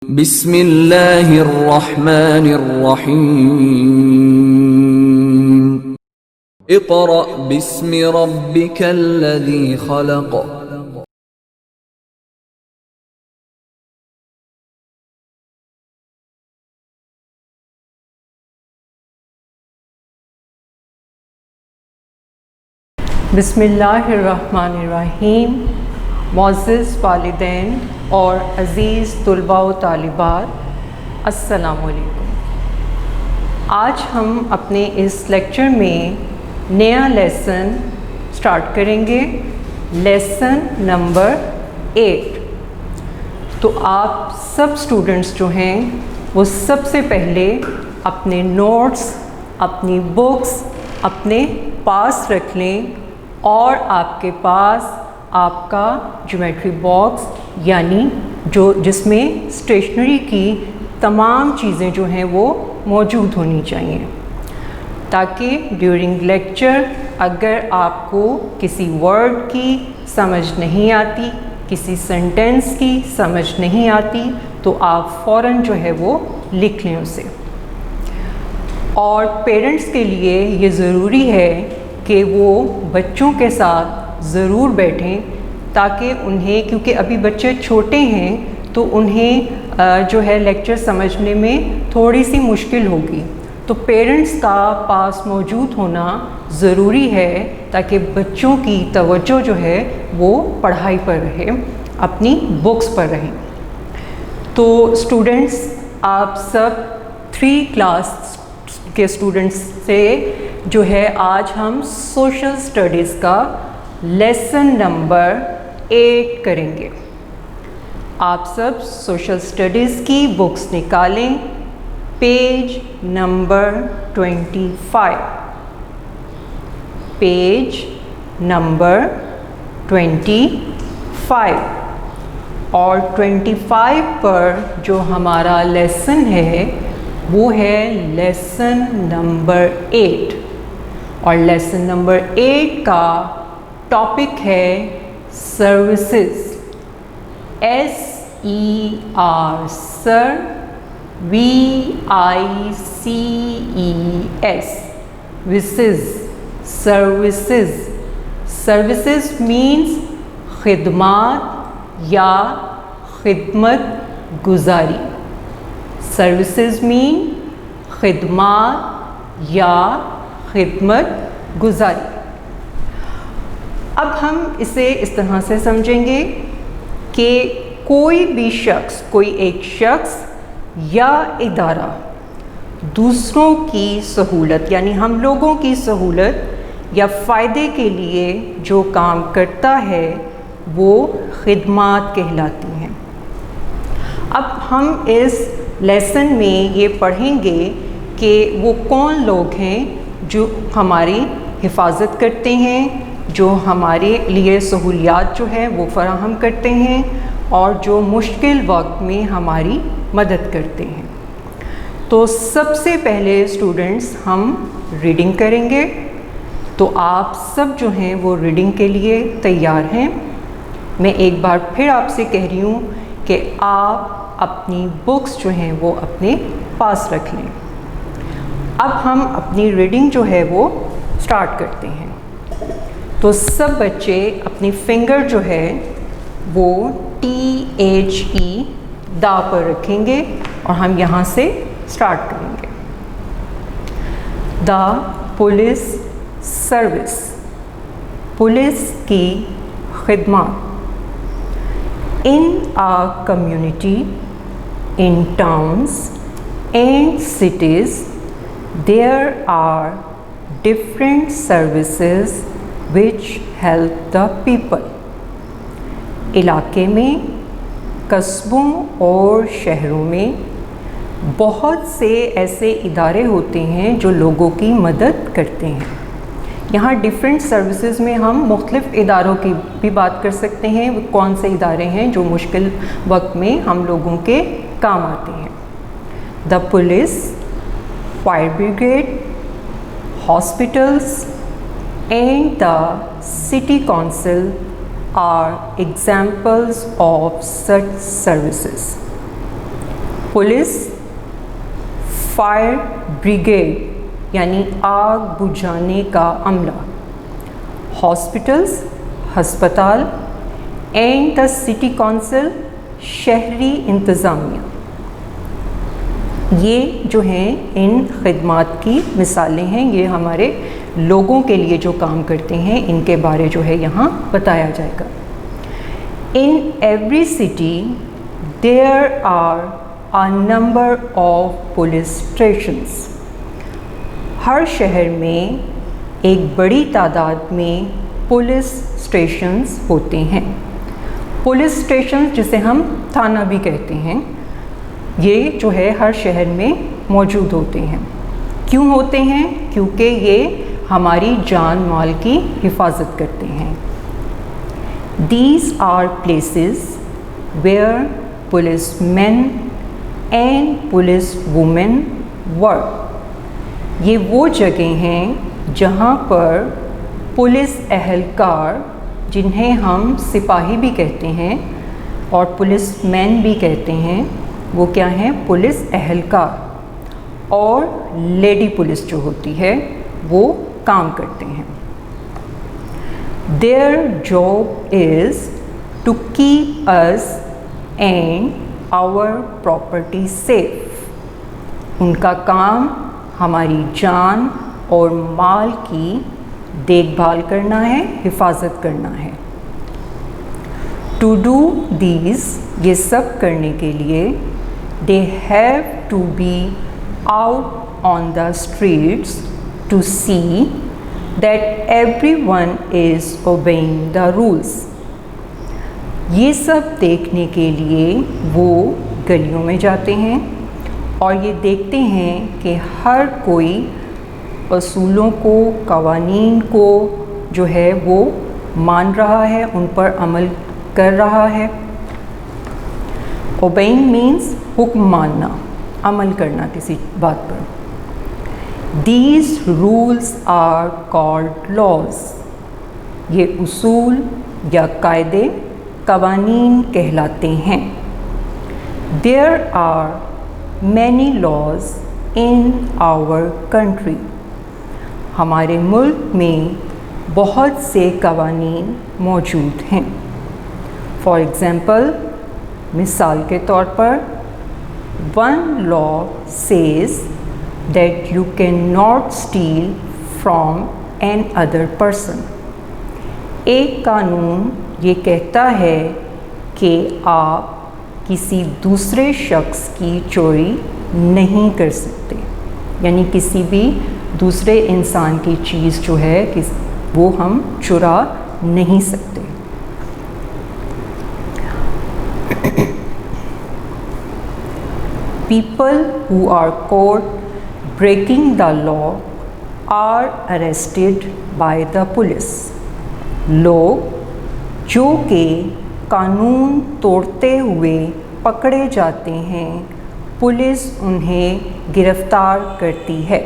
बिस्मिल्लाहिर्रहमानिर्रहीम। इक़रा बिस्मि रब्बिकल्लज़ी खलक़। बिस्मिल्लाहिर्रहमानिर्रहीम। मोअज़्ज़िज़ वालिदैन और अज़ीज़ तुलबा व तालिबात, अस्सलामु अलैकुम। आज हम अपने इस लेक्चर में नया लेसन स्टार्ट करेंगे, लेसन नंबर 8। तो आप सब स्टूडेंट्स जो हैं वो सबसे पहले अपने नोट्स, अपनी बुक्स अपने पास रख लें और आपके पास आपका ज्योमेट्री बॉक्स यानी जिसमें स्टेशनरी की तमाम चीज़ें जो हैं वो मौजूद होनी चाहिए, ताकि ड्यूरिंग लेक्चर अगर आपको किसी वर्ड की समझ नहीं आती, किसी सेंटेंस की समझ नहीं आती, तो आप फ़ौरन जो है वो लिख लें उसे। और पेरेंट्स के लिए ये ज़रूरी है कि वो बच्चों के साथ ज़रूर बैठें, ताकि उन्हें, क्योंकि अभी बच्चे छोटे हैं तो उन्हें जो है लेक्चर समझने में थोड़ी सी मुश्किल होगी, तो पेरेंट्स का पास मौजूद होना ज़रूरी है ताकि बच्चों की तवज्जो जो है वो पढ़ाई पर रहे, अपनी बुक्स पर रहे। तो स्टूडेंट्स, आप सब 3 क्लास के स्टूडेंट्स से जो है आज हम सोशल स्टडीज़ का लेसन नंबर 8 करेंगे। आप सब सोशल स्टडीज़ की बुक्स निकालें, पेज नंबर 25, पेज नंबर 25। और 25 पर जो हमारा लेसन है वो है लेसन नंबर 8। और लेसन नंबर 8 का टॉपिक है सर्विसेज, SER, सर, VICES, विसेस, सर्विसेज। सर्विसेज मीन्स खिदमात या खिदमत गुजारी। सर्विसेज मीन खिदमात या खिदमत गुजारी। अब हम इसे इस तरह से समझेंगे कि कोई भी शख्स, कोई एक शख्स या इदारा दूसरों की सहूलत यानी हम लोगों की सहूलत या फ़ायदे के लिए जो काम करता है वो खिदमात कहलाती हैं। अब हम इस लेसन में ये पढ़ेंगे कि वो कौन लोग हैं जो हमारी हिफाजत करते हैं, जो हमारे लिए सहूलियात जो है वो फराहम करते हैं और जो मुश्किल वक्त में हमारी मदद करते हैं। तो सबसे पहले स्टूडेंट्स हम रीडिंग करेंगे। तो आप सब जो हैं वो रीडिंग के लिए तैयार हैं। मैं एक बार फिर आपसे कह रही हूँ कि आप अपनी बुक्स जो हैं वो अपने पास रख लें। अब हम अपनी रीडिंग जो है वो स्टार्ट करते हैं। तो सब बच्चे अपनी फिंगर जो है वो THE दा पर रखेंगे और हम यहाँ से स्टार्ट करेंगे। द पुलिस सर्विस, पुलिस की खिदमत। In a community, in towns and cities there are different services which help the people. इलाके में, कस्बों और शहरों में बहुत से ऐसे इदारे होते हैं जो लोगों की मदद करते हैं। यहाँ डिफरेंट सर्विसेज में हम मुख्तलिफ इदारों की भी बात कर सकते हैं। वो कौन से इदारे हैं जो मुश्किल वक्त में हम लोगों के काम आते हैं। The police, fire brigade, hospitals and the city council are examples of such services. Police, fire brigade यानी आग बुझाने का अमला, हॉस्पिटल्स हस्पताल, एंड द सिटी काउंसिल शहरी इंतज़ामिया। ये जो हैं इन खिदमात की मिसालें हैं, ये हमारे लोगों के लिए जो काम करते हैं इनके बारे जो है यहाँ बताया जाएगा। In every city there are a number of police stations. हर शहर में एक बड़ी तादाद में पुलिस स्टेशंस होते हैं। पुलिस स्टेशन जिसे हम थाना भी कहते हैं, ये जो है हर शहर में मौजूद होते हैं। क्यों होते हैं? क्योंकि ये हमारी जान माल की हिफाजत करते हैं। These are places where policemen and policewomen work। ये वो जगह हैं जहाँ पर पुलिस एहलकार, जिन्हें हम सिपाही भी कहते हैं और पुलिसमैन भी कहते हैं, वो क्या हैं? पुलिस एहलकार, और लेडी पुलिस जो होती है वो काम करते हैं। Their job is to keep us and our property safe। उनका काम हमारी जान और माल की देखभाल करना है, हिफाजत करना है। To do these, ये सब करने के लिए they have to be out on the streets to see that everyone is obeying the rules। ये सब देखने के लिए वो गलियों में जाते हैं और ये देखते हैं कि हर कोई असूलों को, कवानीन को जो है वो मान रहा है, उन पर अमल कर रहा है। ओबेइंग मीन्स हुक्म मानना, अमल करना किसी बात पर। These rules are called laws। ये उसूल या कायदे, कवानीन कहलाते हैं। There are many laws in our country। हमारे मुल्क में बहुत से कवानीन मौजूद हैं। फॉर एग्ज़ाम्पल, मिसाल के तौर पर, one law says that you cannot steal from an other person। एक कानून ये कहता है कि आप किसी दूसरे शख्स की चोरी नहीं कर सकते, यानी किसी भी दूसरे इंसान की चीज़ जो है वो हम चुरा नहीं सकते। People who are caught breaking the law are arrested by the police। लोग जो कि कानून तोड़ते हुए पकड़े जाते हैं, पुलिस उन्हें गिरफ्तार करती है।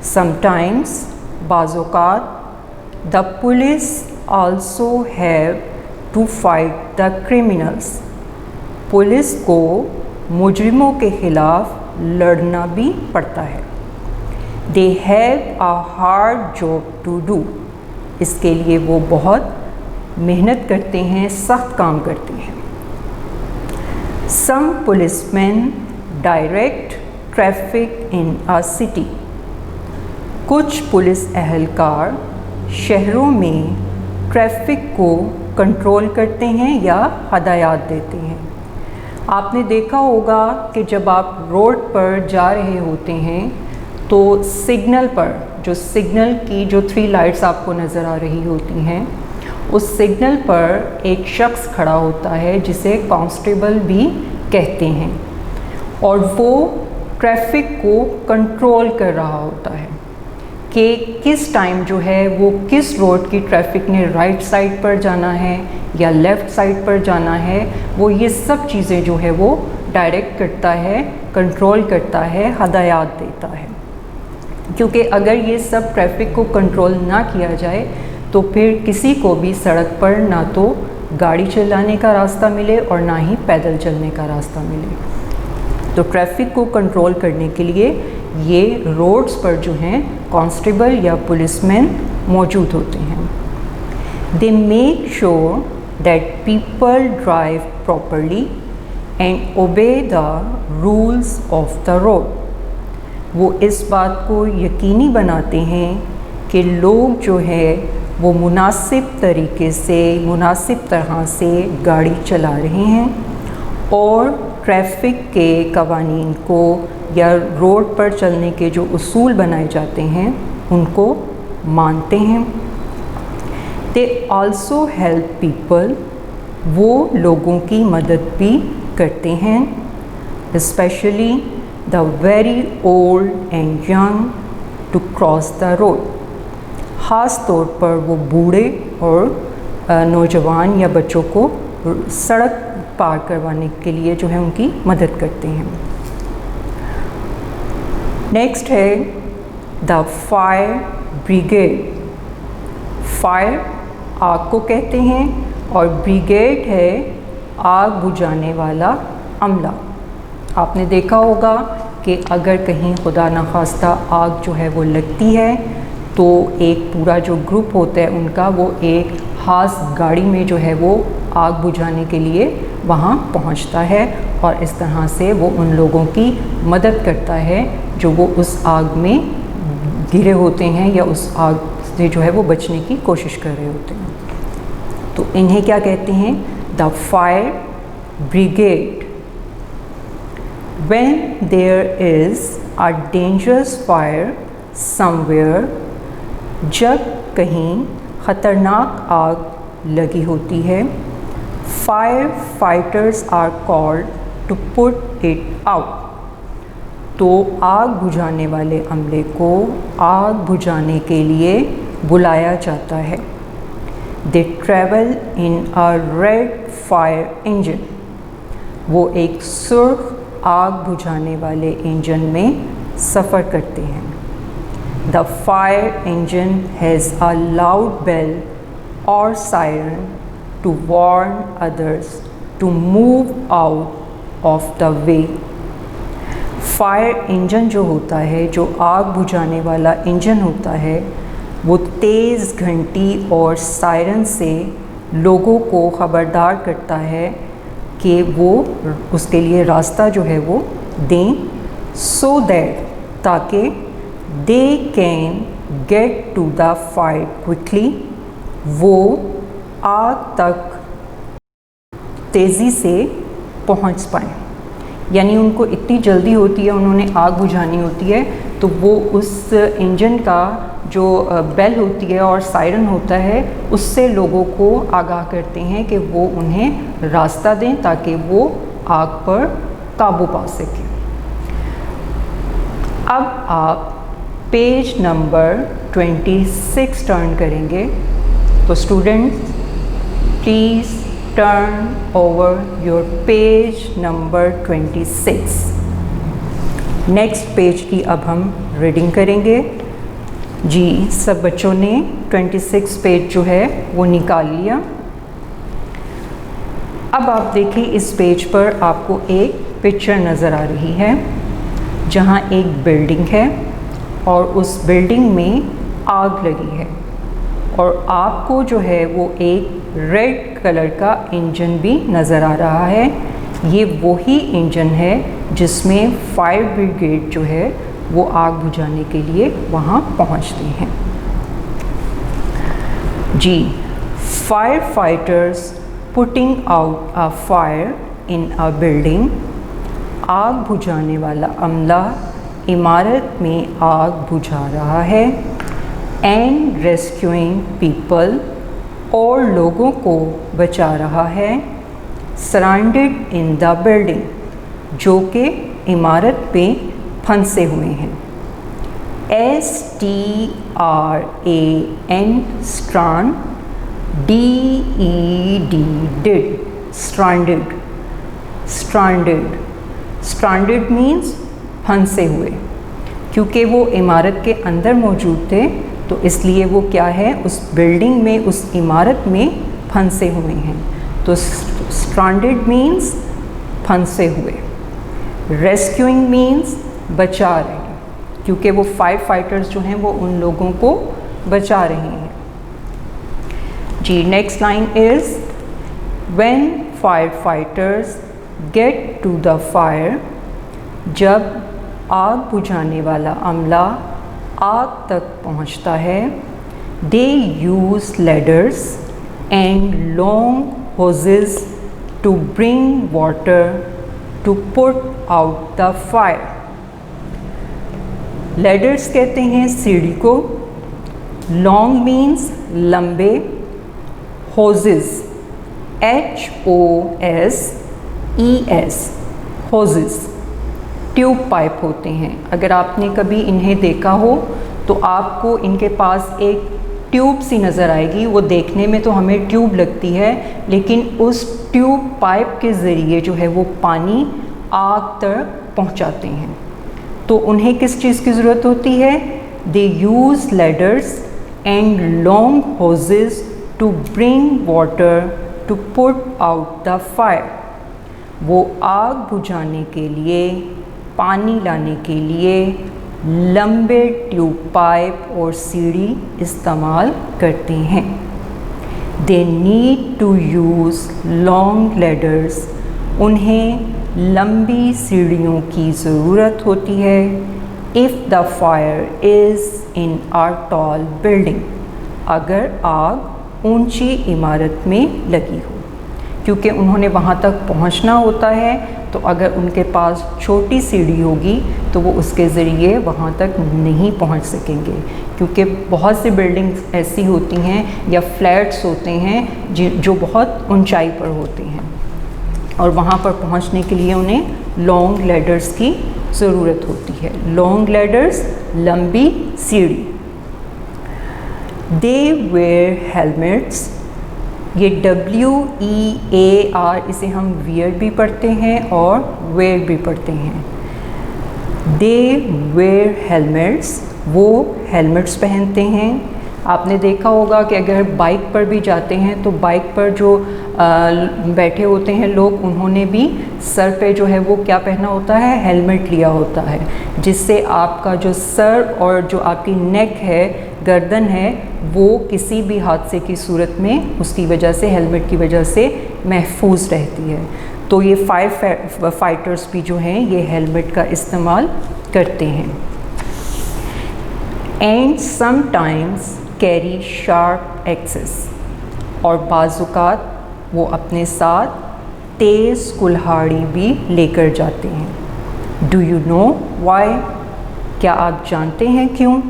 Sometimes, बाज़-औक़ात, the police also have to fight the criminals। Police को मुजरिमों के ख़िलाफ़ लड़ना भी पड़ता है। They have a hard job to do। इसके लिए वो बहुत मेहनत करते हैं, सख्त काम करते हैं। Some policemen direct traffic in a city। कुछ पुलिस एहलकार शहरों में ट्रैफिक को कंट्रोल करते हैं या हदायत देते हैं। आपने देखा होगा कि जब आप रोड पर जा रहे होते हैं तो सिग्नल पर, जो सिग्नल की जो 3 लाइट्स आपको नज़र आ रही होती हैं, उस सिग्नल पर एक शख्स खड़ा होता है जिसे कांस्टेबल भी कहते हैं, और वो ट्रैफिक को कंट्रोल कर रहा होता है कि किस टाइम जो है वो किस रोड की ट्रैफिक ने राइट साइड पर जाना है या लेफ़्ट साइड पर जाना है। वो ये सब चीज़ें जो है वो डायरेक्ट करता है, कंट्रोल करता है, हदायत देता है। क्योंकि अगर ये सब ट्रैफिक को कंट्रोल ना किया जाए तो फिर किसी को भी सड़क पर ना तो गाड़ी चलाने का रास्ता मिले और ना ही पैदल चलने का रास्ता मिले। तो ट्रैफिक को कंट्रोल करने के लिए ये रोड्स पर जो हैं कांस्टेबल या पुलिसमैन मौजूद होते हैं। They make sure that people drive properly and obey the rules of the road. वो इस बात को यकीनी बनाते हैं कि लोग जो है वो मुनासिब तरीके से, मुनासिब तरह से गाड़ी चला रहे हैं और ट्रैफिक के कवानीन को या रोड पर चलने के जो उसूल बनाए जाते हैं उनको मानते हैं। दे आल्सो हेल्प पीपल, वो लोगों की मदद भी करते हैं, specially the very old and young to cross the road. ख़ास तौर पर वो बूढ़े और नौजवान या बच्चों को सड़क पार करवाने के लिए जो है उनकी मदद करते हैं। नेक्स्ट है द फायर ब्रिगेड। फायर आग को कहते हैं और ब्रिगेड है आग बुझाने वाला अमला। आपने देखा होगा कि अगर कहीं खुदा न खास्ता आग जो है वो लगती है तो एक पूरा जो ग्रुप होता है उनका वो एक खास गाड़ी में जो है वो आग बुझाने के लिए वहाँ पहुँचता है और इस तरह से वो उन लोगों की मदद करता है जो वो उस आग में घिरे होते हैं या उस आग से जो है वो बचने की कोशिश कर रहे होते हैं। तो इन्हें क्या कहते हैं? The fire brigade. When there is a dangerous fire somewhere, जब कहीं ख़तरनाक आग लगी होती है, fire fighters are called to put it out. तो आग बुझाने वाले अमले को आग बुझाने के लिए बुलाया जाता है। दे travel in a red fire engine. वो एक सुर्ख आग बुझाने वाले इंजन में सफ़र करते हैं। The fire engine has a loud bell और siren to warn others to move out of the way. Fire engine जो होता है, जो आग बुझाने वाला इंजन होता है, वो तेज़ घंटी और सायरन से लोगों को ख़बरदार करता है कि वो उसके लिए रास्ता जो है वो दें, सो दैट ताकि they can get to the fire quickly, वो आग तक तेज़ी से पहुंच पाएँ। यानी उनको इतनी जल्दी होती है, उन्होंने आग बुझानी होती है, तो वो उस इंजन का जो बेल होती है और सायरन होता है उससे लोगों को आगाह करते हैं कि वो उन्हें रास्ता दें ताकि वो आग पर काबू पा सकें। अब आप पेज नंबर 26 टर्न करेंगे। तो students please turn over your page number 26। Next page की अब हम रीडिंग करेंगे। जी, सब बच्चों ने 26 पेज जो है वो निकाल लिया। अब आप देखिए इस पेज पर आपको एक पिक्चर नज़र आ रही है जहाँ एक बिल्डिंग है और उस बिल्डिंग में आग लगी है और आपको जो है वो एक रेड कलर का इंजन भी नज़र आ रहा है। ये वही इंजन है जिसमें फायर ब्रिगेड जो है वो आग बुझाने के लिए वहाँ पहुँचते हैं। जी, fire fighters putting out a fire in a building. आग बुझाने वाला अमला इमारत में आग बुझा रहा है। एंड रेस्क्यूइंग पीपल, और लोगों को बचा रहा है। सराउंडेड इन द बिल्डिंग, जो कि इमारत पे फंसे हुए हैं। STRAN स्ट्रान, DED did, stranded. Stranded stranded means फंसे हुए। क्योंकि वो इमारत के अंदर मौजूद थे तो इसलिए वो क्या है, उस बिल्डिंग में, उस इमारत में फंसे हुए हैं। तो स्ट्रैंडेड मीन्स फंसे हुए। रेस्क्यूइंग मीन्स बचा रहे हैं, क्योंकि वो 5 फाइटर्स जो हैं वो उन लोगों को बचा रहे हैं। जी next line is when fire fighters get to the fire, जब आग बुझाने वाला अमला आग तक पहुंचता है, they use ladders and long hoses to bring water to put out the fire. Ladders कहते हैं सीढ़ी को, लॉन्ग मीन्स लंबे, hoses HOSES hoses tube pipe होते हैं। अगर आपने कभी इन्हें देखा हो तो आपको इनके पास एक ट्यूब सी नज़र आएगी। वो देखने में तो हमें ट्यूब लगती है, लेकिन उस ट्यूब पाइप के ज़रिए जो है वो पानी आग तक पहुंचाते हैं। तो उन्हें किस चीज़ की ज़रूरत होती है? They use ladders and long hoses to bring water to put out the fire. वो आग बुझाने के लिए, पानी लाने के लिए लंबे ट्यूब पाइप और सीढ़ी इस्तेमाल करते हैं। They need to use long ladders, उन्हें लंबी सीढ़ियों की ज़रूरत होती है। If the fire is in a tall building, अगर आग ऊंची इमारत में लगी हो, क्योंकि उन्होंने वहाँ तक पहुँचना होता है। तो अगर उनके पास छोटी सीढ़ी होगी तो वो उसके ज़रिए वहाँ तक नहीं पहुँच सकेंगे, क्योंकि बहुत सी बिल्डिंग्स ऐसी होती हैं या फ्लैट्स होते हैं जो बहुत ऊंचाई पर होते हैं, और वहाँ पर पहुँचने के लिए उन्हें लॉन्ग लैडर्स की ज़रूरत होती है। लॉन्ग लैडर्स, लंबी सीढ़ी। दे वेयर हेलमेट्स, ये WEAR, इसे हम वियर भी पढ़ते हैं और वेयर भी पढ़ते हैं। दे वेयर हेलमेट्स, वो हेलमेट्स पहनते हैं। आपने देखा होगा कि अगर बाइक पर भी जाते हैं तो बाइक पर जो बैठे होते हैं लोग, उन्होंने भी सर पे जो है वो क्या पहना होता है? हेलमेट लिया होता है, जिससे आपका जो सर और जो आपकी नेक है, गर्दन है, वो किसी भी हादसे की सूरत में उसकी वजह से, हेलमेट की वजह से महफूज रहती है। तो ये फायर फाइटर्स भी जो हैं ये हेलमेट का इस्तेमाल करते हैं। And sometimes carry sharp axes, और बाज़ुकात वो अपने साथ तेज़ कुल्हाड़ी भी लेकर जाते हैं। डू यू नो वाई, क्या आप जानते हैं क्यों?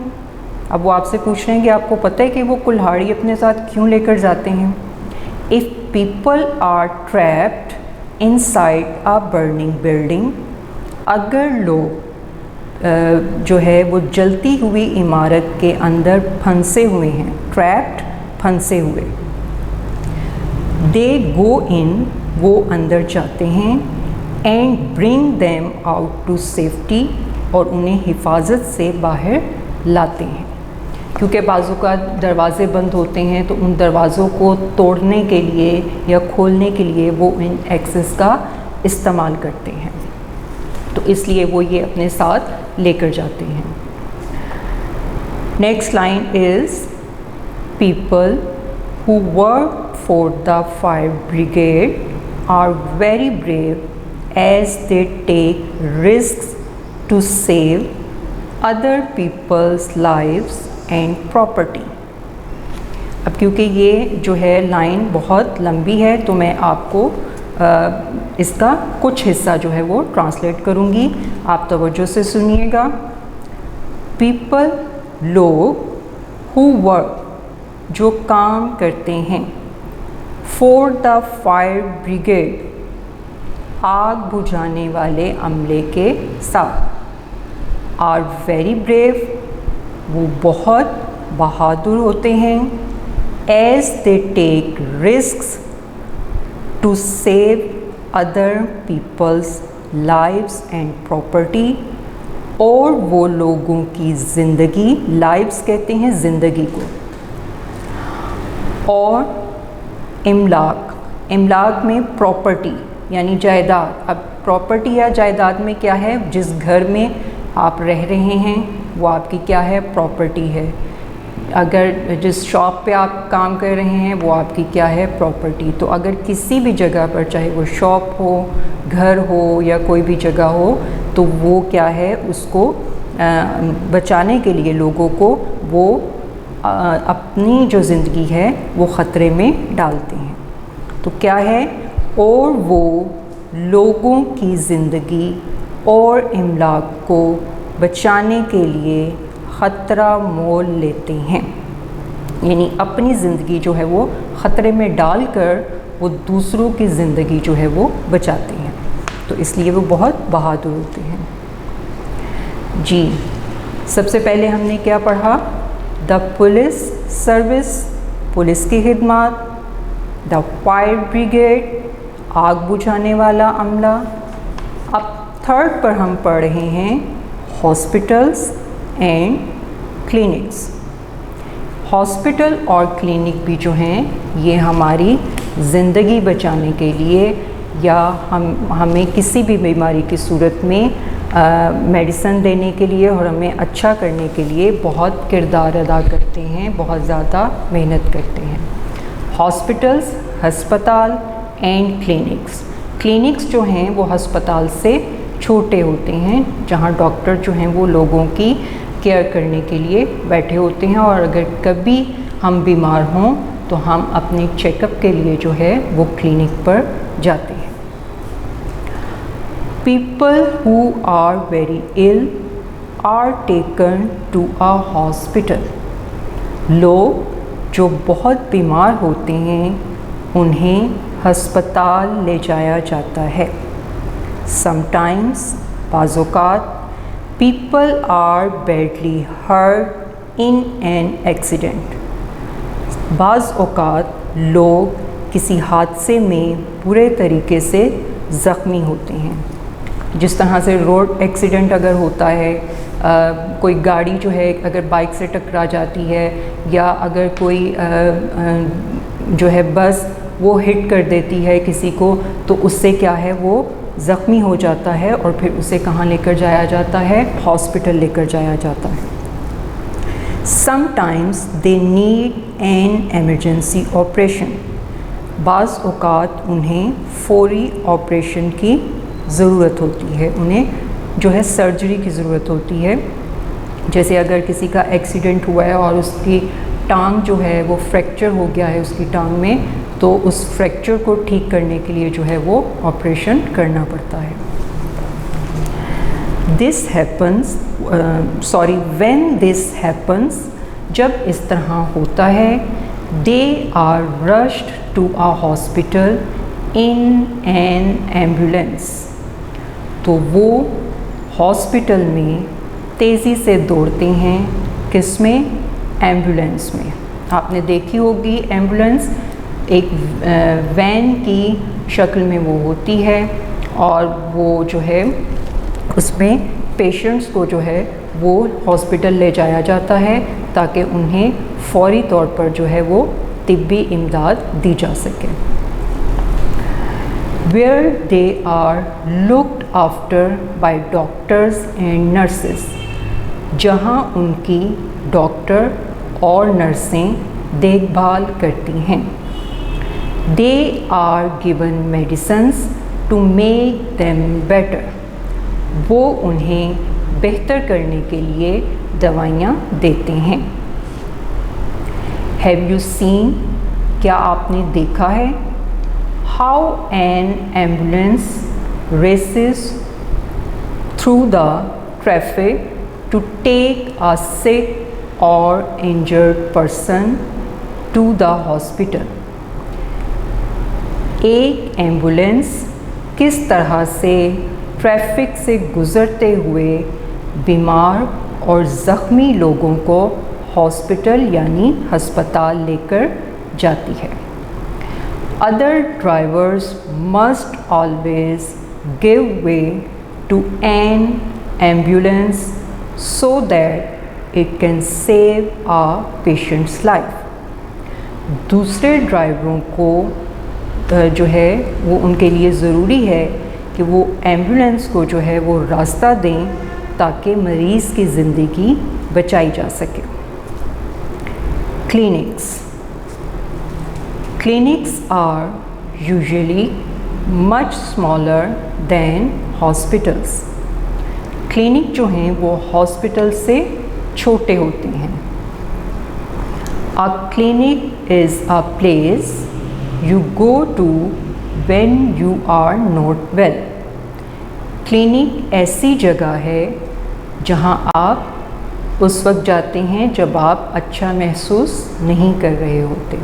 अब वो आपसे पूछ रहे हैं कि आपको पता है कि वो कुल्हाड़ी अपने साथ क्यों लेकर जाते हैं? If people are trapped inside a burning building, अगर लोग जो है वो जलती हुई इमारत के अंदर फंसे हुए हैं, ट्रैप्ड फंसे हुए, दे गो इन, वो अंदर जाते हैं, and bring them out to safety, और उन्हें हिफाजत से बाहर लाते हैं। क्योंकि बाजू का दरवाज़े बंद होते हैं तो उन दरवाज़ों को तोड़ने के लिए या खोलने के लिए वो इन एक्सेस का इस्तेमाल करते हैं, तो इसलिए वो ये अपने साथ लेकर जाते हैं। Next line is people who work for the fire brigade are very brave as they take risks to save other people's lives and property. अब क्योंकि ये जो है लाइन बहुत लंबी है तो मैं आपको इसका कुछ हिस्सा जो है वो ट्रांसलेट करूँगी, आप तवज्जो से सुनिएगा। पीपल, लोग, हु वर्क, जो काम करते हैं, फॉर द फायर ब्रिगेड, आग बुझाने वाले अमले के साथ, आर वेरी ब्रेव, वो बहुत बहादुर होते हैं, as they take risks to save other people's lives and property, और वो लोगों की ज़िंदगी, लाइव्स कहते हैं ज़िंदगी को, और इमलाक, इमलाक में प्रॉपर्टी यानी जायदाद। अब प्रॉपर्टी या जायदाद में क्या है, जिस घर में आप रह रहे हैं वो आपकी क्या है, प्रॉपर्टी है। अगर जिस शॉप पे आप काम कर रहे हैं वो आपकी क्या है, प्रॉपर्टी। तो अगर किसी भी जगह पर, चाहे वो शॉप हो, घर हो या कोई भी जगह हो, तो वो क्या है, उसको बचाने के लिए लोगों को वो अपनी जो ज़िंदगी है वो ख़तरे में डालते हैं। तो क्या है, और वो लोगों की ज़िंदगी और इमलाक को बचाने के लिए ख़तरा मोल लेते हैं, यानी अपनी ज़िंदगी जो है वो ख़तरे में डालकर वो दूसरों की ज़िंदगी जो है वो बचाते हैं। तो इसलिए वो बहुत बहादुर होते हैं जी। सबसे पहले हमने क्या पढ़ा, द पुलिस सर्विस, पुलिस की खिदमत, द फायर ब्रिगेड, आग बुझाने वाला अमला। अब थर्ड पर हम पढ़ रहे हैं हॉस्पिटल्स एंड क्लिनिक्स। हॉस्पिटल और क्लिनिक भी जो हैं ये हमारी ज़िंदगी बचाने के लिए या हमें किसी भी बीमारी की सूरत में मेडिसिन देने के लिए और हमें अच्छा करने के लिए बहुत किरदार अदा करते हैं, बहुत ज़्यादा मेहनत करते हैं। हॉस्पिटल्स, हस्पताल एंड क्लिनिक्स। क्लिनिक्स जो हैं वो हस्पताल से छोटे होते हैं, जहाँ डॉक्टर जो हैं वो लोगों की केयर करने के लिए बैठे होते हैं, और अगर कभी हम बीमार हों तो हम अपने चेकअप के लिए जो है वो क्लिनिक पर जाते हैं। People who are very ill are taken to a hospital. लोग जो बहुत बीमार होते हैं उन्हें हस्पताल ले जाया जाता है। Sometimes, बाज़ औक़ात, people are badly hurt in an accident. बाज़ औक़ात लोग किसी हादसे में बुरे तरीके से ज़ख्मी होते हैं। जिस तरह से रोड एक्सीडेंट अगर होता है, कोई गाड़ी जो है अगर बाइक से टकरा जाती है, या अगर कोई जो है बस वो हिट कर देती है किसी को, तो उससे क्या है, वो ज़ख्मी हो जाता है और फिर उसे कहाँ लेकर जाया जाता है, हॉस्पिटल लेकर जाया जाता है। Sometimes they need an emergency operation. बाज़ औक़ात उन्हें फ़ौरी ऑपरेशन की ज़रूरत होती है, उन्हें जो है सर्जरी की ज़रूरत होती है। जैसे अगर किसी का एक्सीडेंट हुआ है और उसकी टांग जो है वो फ्रैक्चर हो गया है उसकी टांग में, तो उस फ्रैक्चर को ठीक करने के लिए जो है वो ऑपरेशन करना पड़ता है। This happens when this happens, जब इस तरह होता है, they are rushed to a hospital in an ambulance, तो वो हॉस्पिटल में तेज़ी से दौड़ते हैं। किस में? एम्बुलेंस में। आपने देखी होगी एम्बुलेंस एक वैन की शक्ल में वो होती है, और वो जो है उसमें पेशेंट्स को जो है वो हॉस्पिटल ले जाया जाता है ताकि उन्हें फ़ौरी तौर पर जो है वो तिब्बी इमदाद दी जा सके। Where they are looked after by doctors and nurses, जहाँ उनकी डॉक्टर और नर्सें देखभाल करती हैं। They are given medicines to make them better, वो उन्हें बेहतर करने के लिए दवाइयाँ देते हैं। Have you seen, क्या आपने देखा है, how an ambulance races through the traffic to take a sick or injured person to the hospital? एक एम्बुलेंस किस तरह से ट्रैफिक से गुज़रते हुए बीमार और ज़ख्मी लोगों को हॉस्पिटल यानी हस्पताल लेकर जाती है। Other drivers must always give way to an ambulance so that it can save a patient's life. दूसरे ड्राइवरों को जो है वो उनके लिए ज़रूरी है कि वो एम्बुलेंस को जो है वो रास्ता दें ताकि मरीज़ की ज़िंदगी बचाई जा सके। Clinics are usually much smaller than hospitals. Clinic जो हैं वो हॉस्पिटल से छोटे होते हैं। A clinic is a place you go to when you are not well. Clinic ऐसी जगह है जहां आप उस वक्त जाते हैं जब आप अच्छा महसूस नहीं कर रहे होते।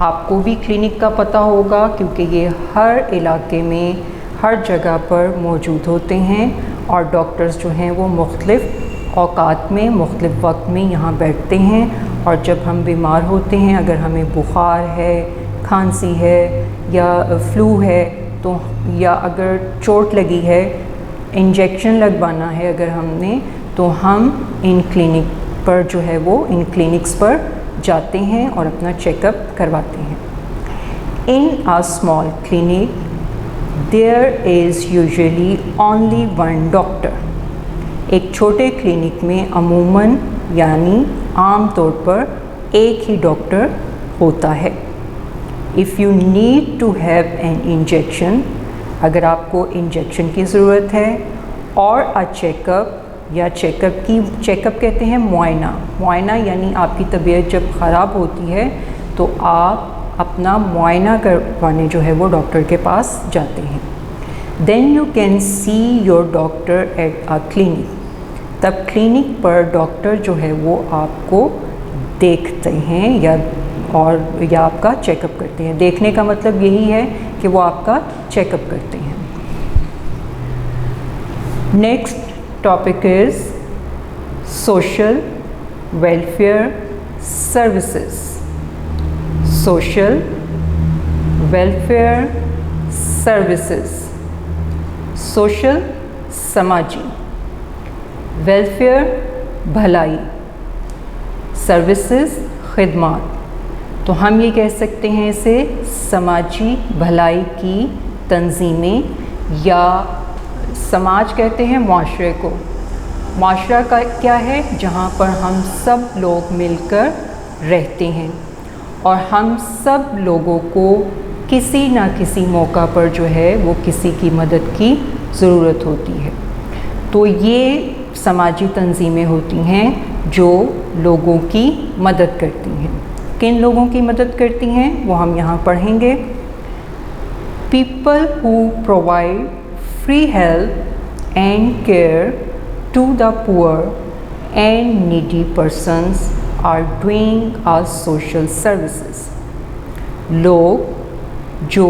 आपको भी क्लिनिक का पता होगा क्योंकि ये हर इलाके में हर जगह पर मौजूद होते हैं और डॉक्टर्स जो हैं वो मुख्तलिफ़ औकात में मुख्तलिफ़ वक्त में यहाँ बैठते हैं। और जब हम बीमार होते हैं, अगर हमें बुखार है, खांसी है या फ्लू है तो, या अगर चोट लगी है, इंजेक्शन लगवाना है अगर हमने, तो हम इन क्लिनिक पर जो है वो इन क्लिनिक्स पर जाते हैं और अपना चेकअप करवाते हैं। In a small clinic there is usually only one doctor. एक छोटे क्लिनिक में अमूमन यानी आम तौर पर एक ही डॉक्टर होता है। If you need to have an injection, अगर आपको इंजेक्शन की ज़रूरत है, और अ चेकअप या चेकअप कहते हैं मुआयना यानी आपकी तबीयत जब ख़राब होती है तो आप अपना मुआयना करवाने जो है वो डॉक्टर के पास जाते हैं। Then you can see your doctor at a clinic. तब क्लिनिक पर डॉक्टर जो है वो आपको देखते हैं या आपका चेकअप करते हैं। देखने का मतलब यही है कि वो आपका चेकअप करते हैं। Next topic is social welfare services. Social welfare services, social समाजी, वेलफेयर भलाई, सर्विसेज खिदमत। तो हम ये कह सकते हैं इसे समाजी भलाई की तंजीमें, या समाज कहते हैं माशरे को। माशरा का क्या है? जहाँ पर हम सब लोग मिलकर रहते हैं और हम सब लोगों को किसी ना किसी मौका पर जो है वो किसी की मदद की ज़रूरत होती है। तो ये समाजी तंजीमें होती हैं जो लोगों की मदद करती हैं। किन लोगों की मदद करती हैं वो हम यहाँ पढ़ेंगे। People who provide free help and care to the poor and needy persons are doing a social services. लोग जो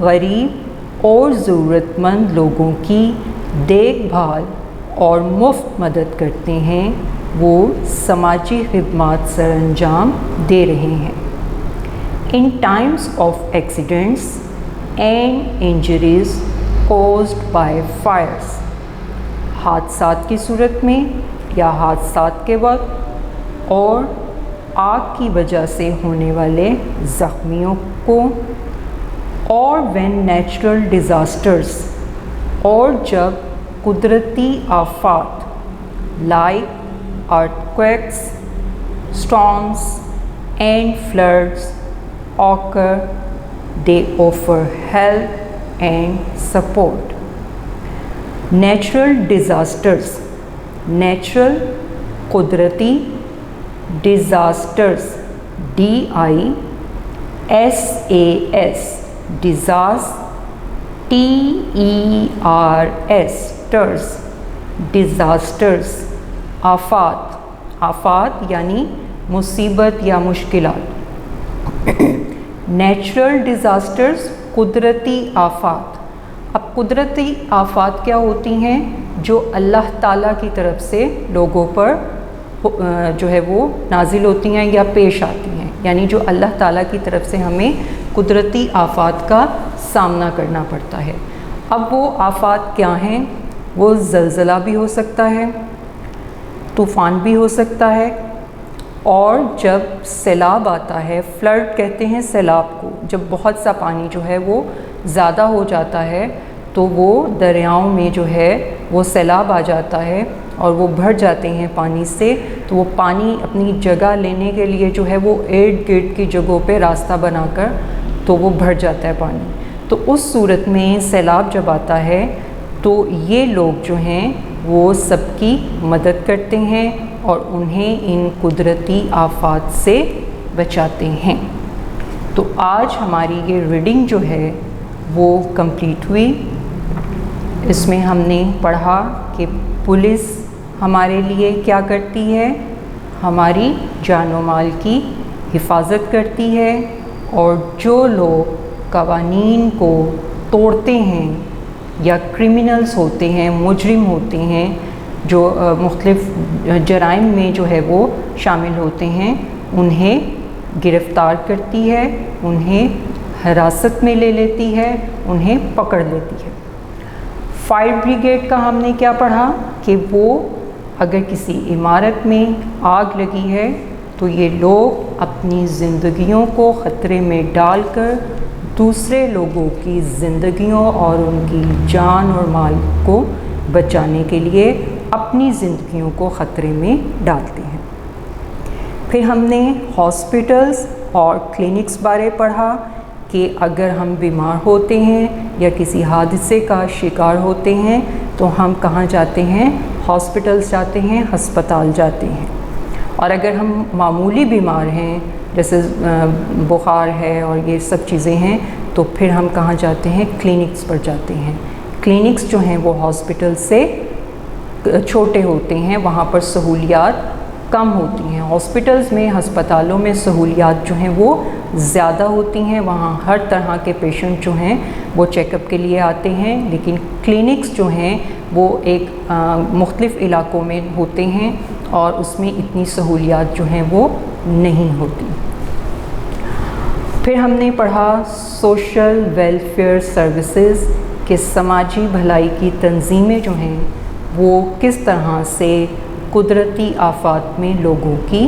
गरीब और ज़रूरतमंद लोगों की देखभाल और मुफ्त मदद करते हैं वो समाजी खिदमत सरअंजाम दे रहे हैं। In times of accidents and injuries caused by fires, हादसात की सूरत में या हादसात के वक्त और आग की वजह से होने वाले ज़ख्मियों को, और व्हेन नेचुरल डिज़ास्टर्स, और जब कुदरती आफात like earthquakes, storms and floods occur, they offer help and support. Natural disasters, natural कुदरती, disasters, DISAS, TERS, disasters, आफात यानी मुसीबत या मुश्किलात। नेचुरल डिज़ास्टर्स कुदरती आफात। अब कुदरती आफात क्या होती हैं? जो अल्लाह ताला की तरफ से लोगों पर जो है वो नाजिल होती हैं या पेश आती हैं, यानी जो अल्लाह ताला की तरफ से हमें कुदरती आफात का सामना करना पड़ता है। अब वो आफात क्या हैं? वो ज़लज़ला भी हो सकता है, तूफ़ान भी हो सकता है, और जब सैलाब आता है, फ्लड कहते हैं सैलाब को, जब बहुत सा पानी जो है वो ज़्यादा हो जाता है तो वो दरियाओं में जो है वो सैलाब आ जाता है और वो भर जाते हैं पानी से, तो वो पानी अपनी जगह लेने के लिए जो है वो इर्द गिर्द की जगहों पे रास्ता बनाकर तो वो भर जाता है पानी। तो उस सूरत में सैलाब जब आता है तो ये लोग जो हैं वो सबकी मदद करते हैं और उन्हें इन कुदरती आफात से बचाते हैं। तो आज हमारी ये रीडिंग जो है वो कंप्लीट हुई। इसमें हमने पढ़ा कि पुलिस हमारे लिए क्या करती है, हमारी जान व माल की हिफाजत करती है, और जो लोग कवानीन को तोड़ते हैं या क्रिमिनल्स होते हैं, मुजरिम होते हैं, जो मुख्तलिफ़ जराइम में जो है वो शामिल होते हैं, उन्हें गिरफ़्तार करती है, उन्हें हिरासत में ले लेती है, उन्हें पकड़ लेती है। फायर ब्रिगेड का हमने क्या पढ़ा कि वो अगर किसी इमारत में आग लगी है तो ये लोग अपनी ज़िंदगियों को ख़तरे में डालकर दूसरे लोगों की ज़िंदगियों और उनकी जान और माल को बचाने के लिए अपनी ज़िंदगियों को ख़तरे में डालते हैं। फिर हमने हॉस्पिटल्स और क्लिनिक्स बारे पढ़ा कि अगर हम बीमार होते हैं या किसी हादसे का शिकार होते हैं तो हम कहाँ जाते हैं, हॉस्पिटल्स जाते हैं, हस्पताल जाते हैं। और अगर हम मामूली बीमार हैं, जैसे बुखार है और ये सब चीज़ें हैं, तो फिर हम कहाँ जाते हैं, क्लिनिक्स पर जाते हैं। क्लिनिक्स जो हैं वो हॉस्पिटल से छोटे होते हैं, वहाँ पर सहूलियात कम होती हैं। हॉस्पिटल्स में, हस्पतालों में सहूलियात जो हैं वो ज़्यादा होती हैं, वहाँ हर तरह के पेशेंट जो हैं वो चेकअप के लिए आते हैं। लेकिन क्लिनिक्स जो हैं वो एक मुख्तलिफ़ इलाकों में होते हैं और उसमें इतनी सहूलियात जो हैं वो नहीं होती। फिर हमने पढ़ा सोशल वेलफेयर सर्विसेज के समाजी भलाई की तंजीमें जो हैं वो किस तरह से कुदरती आफात में लोगों की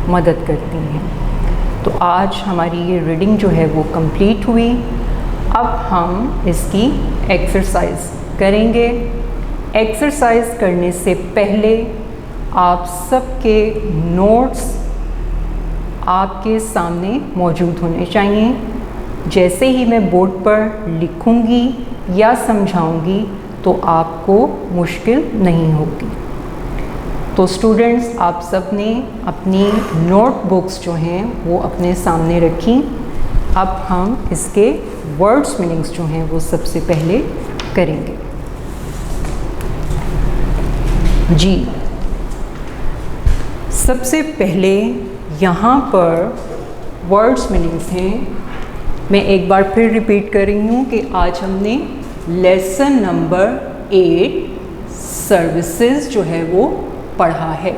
मदद करती हैं। तो आज हमारी ये रीडिंग जो है वो कंप्लीट हुई। अब हम इसकी एक्सरसाइज करेंगे। एक्सरसाइज करने से पहले आप सबके नोट्स आपके सामने मौजूद होने चाहिए। जैसे ही मैं बोर्ड पर लिखूंगी या समझाऊंगी तो आपको मुश्किल नहीं होगी। तो स्टूडेंट्स, आप सब ने अपनी नोटबुक्स जो हैं वो अपने सामने रखी। अब हम इसके वर्ड्स मीनिंग्स जो हैं वो सबसे पहले करेंगे। जी, सबसे पहले यहाँ पर वर्ड्स मीनिंग्स हैं। मैं एक बार फिर रिपीट कर रही हूँ कि आज हमने लेसन नंबर 8 सर्विसेज जो है वो पढ़ा है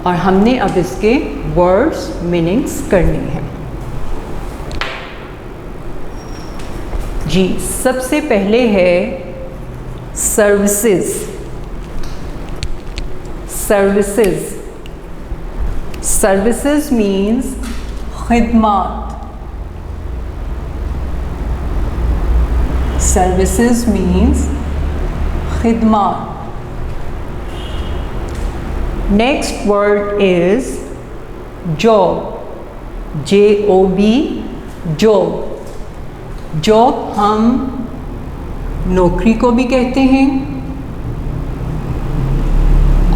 और हमने अब इसके वर्ड्स मीनिंग्स करने हैं। जी, सबसे पहले है सर्विसेज। सर्विसेज सर्विसेज मीन्स खिदमत। सर्विसेज मीन्स खिदमत। Next word is job. JOB, job. Job हम नौकरी को भी कहते हैं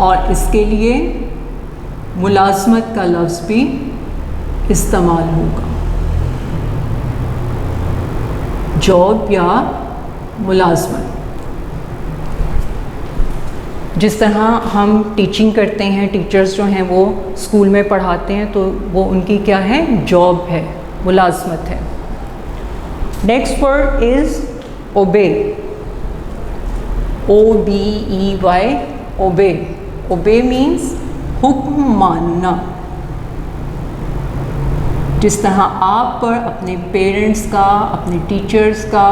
और इसके लिए मुलाजमत का लफ्ज़ भी इस्तेमाल होगा। जॉब या मुलाजमत। जिस तरह हम टीचिंग करते हैं, टीचर्स जो हैं वो स्कूल में पढ़ाते हैं, तो वो उनकी क्या है, जॉब है, मुलाजमत है। Next word is obey. OBEY, ओबे। ओबे मीन्स हुक्म मानना। जिस तरह आप पर अपने पेरेंट्स का, अपने टीचर्स का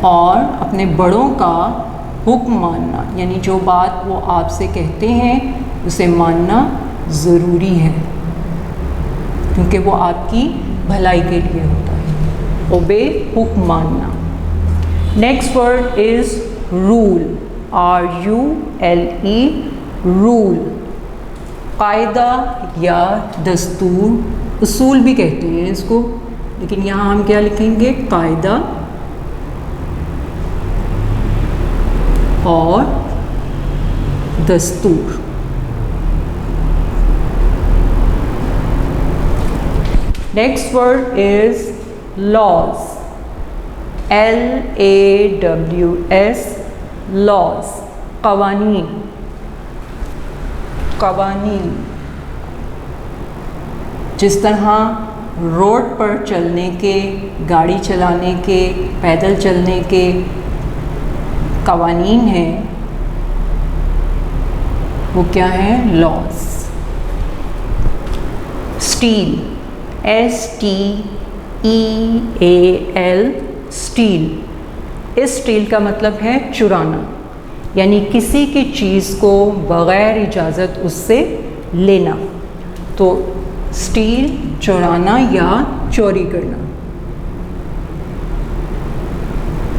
और अपने बड़ों का हुक्म मानना, यानी जो बात वो आपसे कहते हैं उसे मानना ज़रूरी है क्योंकि वो आपकी भलाई के लिए होता है। ओबे, हुक्म मानना। Next word is rule, RULE, rule. कायदा या दस्तूर, उसूल भी कहते हैं इसको, लेकिन यहाँ हम क्या लिखेंगे, कायदा और दस्तूर। Next word is laws, LAWS, laws, कवानीन, कवानीन। जिस तरह रोड पर चलने के, गाड़ी चलाने के, पैदल चलने के कवानीन हैं, वो क्या है, लॉज। Steel, STEAL, steel. इस स्टील का मतलब है चुराना, यानी किसी की चीज़ को बग़ैर इजाज़त उससे लेना। तो स्टील, चुराना या चोरी करना,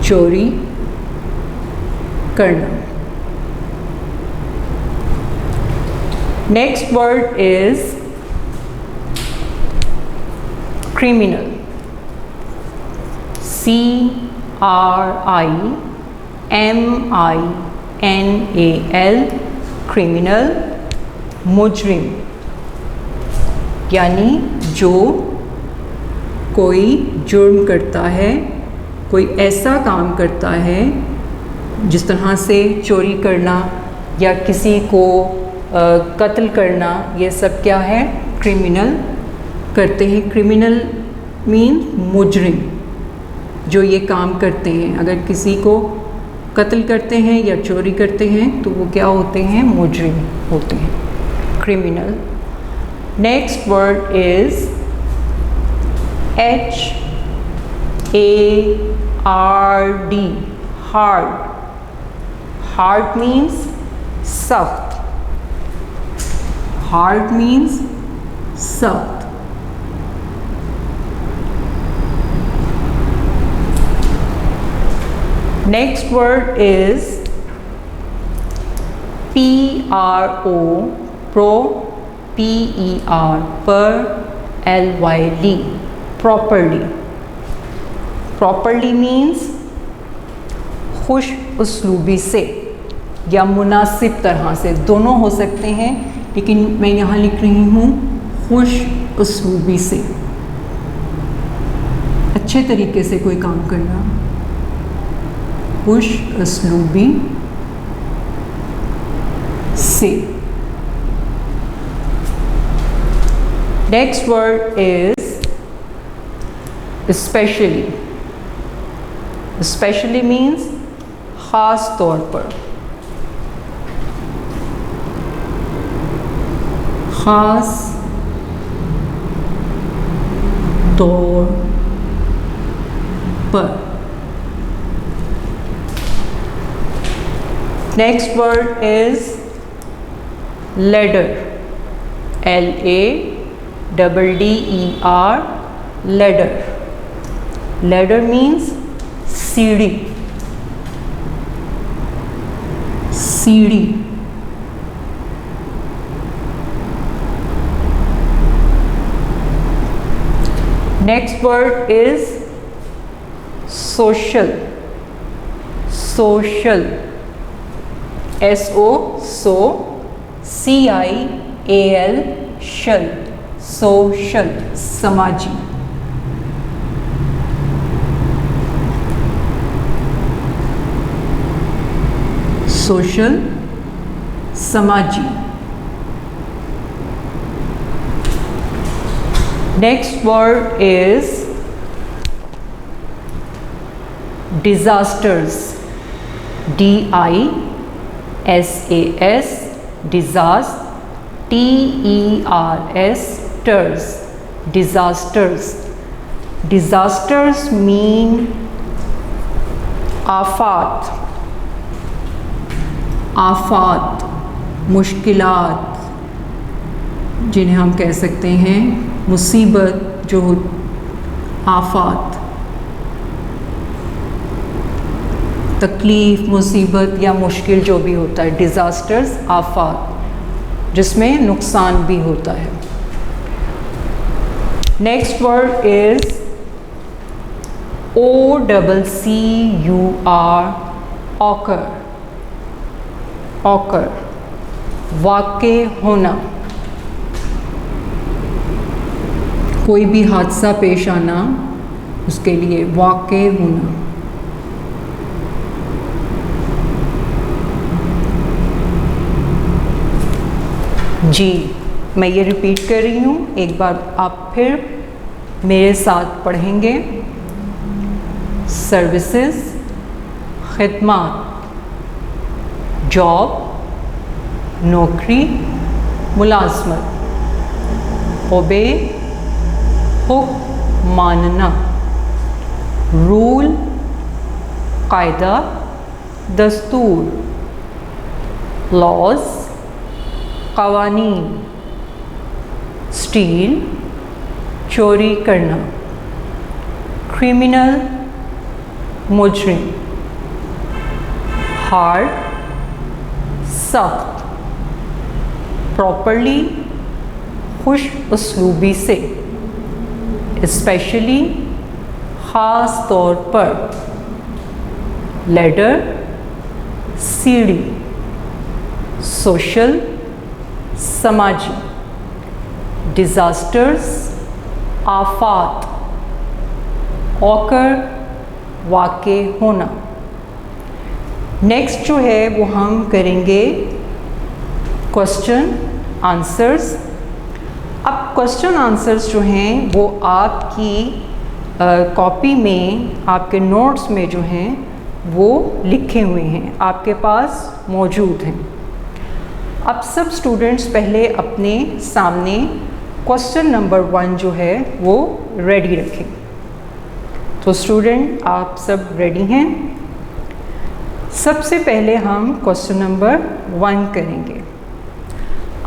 चोरी करना। Next word is criminal, CRIMINAL, criminal, मुजरिम, यानी जो कोई जुर्म करता है, कोई ऐसा काम करता है जिस तरह से चोरी करना या किसी को कत्ल करना, ये सब क्या है, क्रिमिनल करते हैं। क्रिमिनल मीन मुजरिम, जो ये काम करते हैं। अगर किसी को कत्ल करते हैं या चोरी करते हैं तो वो क्या होते हैं, मुजरिम होते हैं, criminal. Next word is HARD, hard. Hard means सख्त, हार्ड मीन्स सख्त। Next word is PRO, pro, PER, पर, LYLE, प्रॉपरली। प्रॉपरली मीन्स खुश उसलूबी से या मुनासिब तरह से, दोनों हो सकते हैं, लेकिन मैं यहाँ लिख रही हूँ खुश उसलूबी से, अच्छे तरीके से कोई काम करना, खुश उसलूबी से। Next word is specially. Specially means ख़ास तौर पर, ख़ास तौर पर। Next word is ladder, LADDER, ladder. Ladder means सीढ़ी, सीढ़ी। Next word is social, social, SO, सो, CIAL, शल, सोशल, समाजी। सोशल, समाजी। Next word is disasters, DISAS, डिजास्ट, TERS, टर्स, डिजास्टर्स। डिजास्टर्स मीन आफात, आफात, मुश्किलात, जिन्हें हम कह सकते हैं मुसीबत, जो आफात। तकलीफ़, मुसीबत या मुश्किल जो भी होता है, डिज़ास्टर्स, आफात, जिसमें नुकसान भी होता है। Next word is OCCUR, occur. Occur, वाक़े होना, कोई भी हादसा पेश आना, उसके लिए वाक़े होना। जी, मैं ये रिपीट कर रही हूँ, एक बार आप फिर मेरे साथ पढ़ेंगे। सर्विसेज, खिदमत, जॉब, नौकरी, मुलाजमत, ओबे, हुक्म मानना, रूल, कायदा, दस्तूर, लॉज, कवानीन, स्टील, चोरी करना, क्रिमिनल, मुजरिम, हार्ड, सख्त, प्रॉपरली, खुश उसलूबी से, स्पेशली, ख़ास तौर पर, लैडर, सीढ़ी, सोशल, समाजी, डिज़ास्टर्स, आफात, ऑकर, वाक़े होना। नेक्स्ट जो है वो हम करेंगे क्वेश्चन आंसर्स। अब क्वेश्चन आंसर्स जो हैं वो आपकी कॉपी में, आपके नोट्स में जो हैं वो लिखे हुए हैं, आपके पास मौजूद हैं। अब सब स्टूडेंट्स पहले अपने सामने क्वेश्चन नंबर 1 जो है वो रेडी रखें। तो स्टूडेंट आप सब रेडी हैं? सबसे पहले हम क्वेश्चन नंबर 1 करेंगे।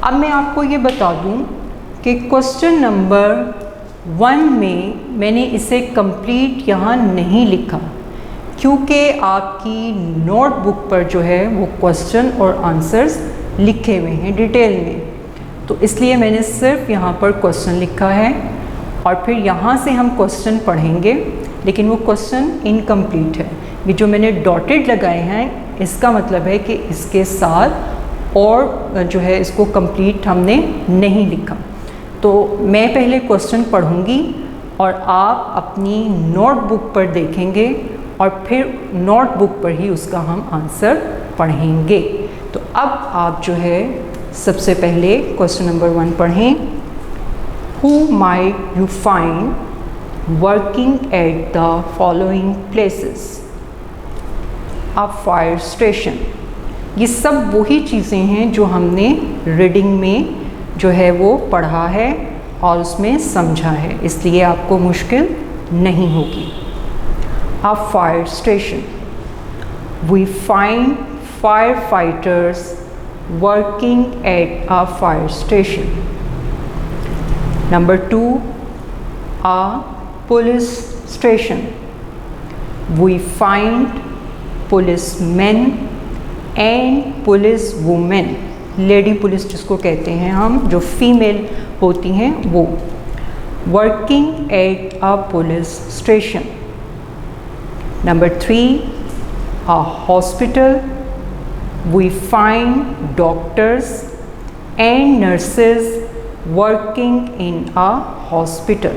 अब मैं आपको ये बता दूं कि क्वेश्चन नंबर 1 में मैंने इसे कंप्लीट यहाँ नहीं लिखा, क्योंकि आपकी नोटबुक पर जो है वो क्वेश्चन और आंसर्स लिखे हुए हैं डिटेल में, तो इसलिए मैंने सिर्फ यहाँ पर क्वेश्चन लिखा है और फिर यहाँ से हम क्वेश्चन पढ़ेंगे, लेकिन वो क्वेश्चन इनकम्प्लीट है। ये जो मैंने डॉटेड लगाए हैं इसका मतलब है कि इसके साथ और जो है इसको कंप्लीट हमने नहीं लिखा। तो मैं पहले क्वेश्चन पढ़ूंगी और आप अपनी नोटबुक पर देखेंगे और फिर नोटबुक पर ही उसका हम आंसर पढ़ेंगे। तो अब आप जो है सबसे पहले क्वेश्चन नंबर 1 पढ़ें। Who might you find working at the following places? A fire station। ये सब वही चीज़ें हैं जो हमने रीडिंग में जो है वो पढ़ा है और उसमें समझा है, इसलिए आपको मुश्किल नहीं होगी। A fire station। We find firefighters working at a fire station. Number 2, a police station. We find policemen and policewomen, lady police जिसको कहते हैं हम, जो फीमेल होती हैं वो, working at a police station. Number 3, a hospital. We find doctors and nurses working in a hospital.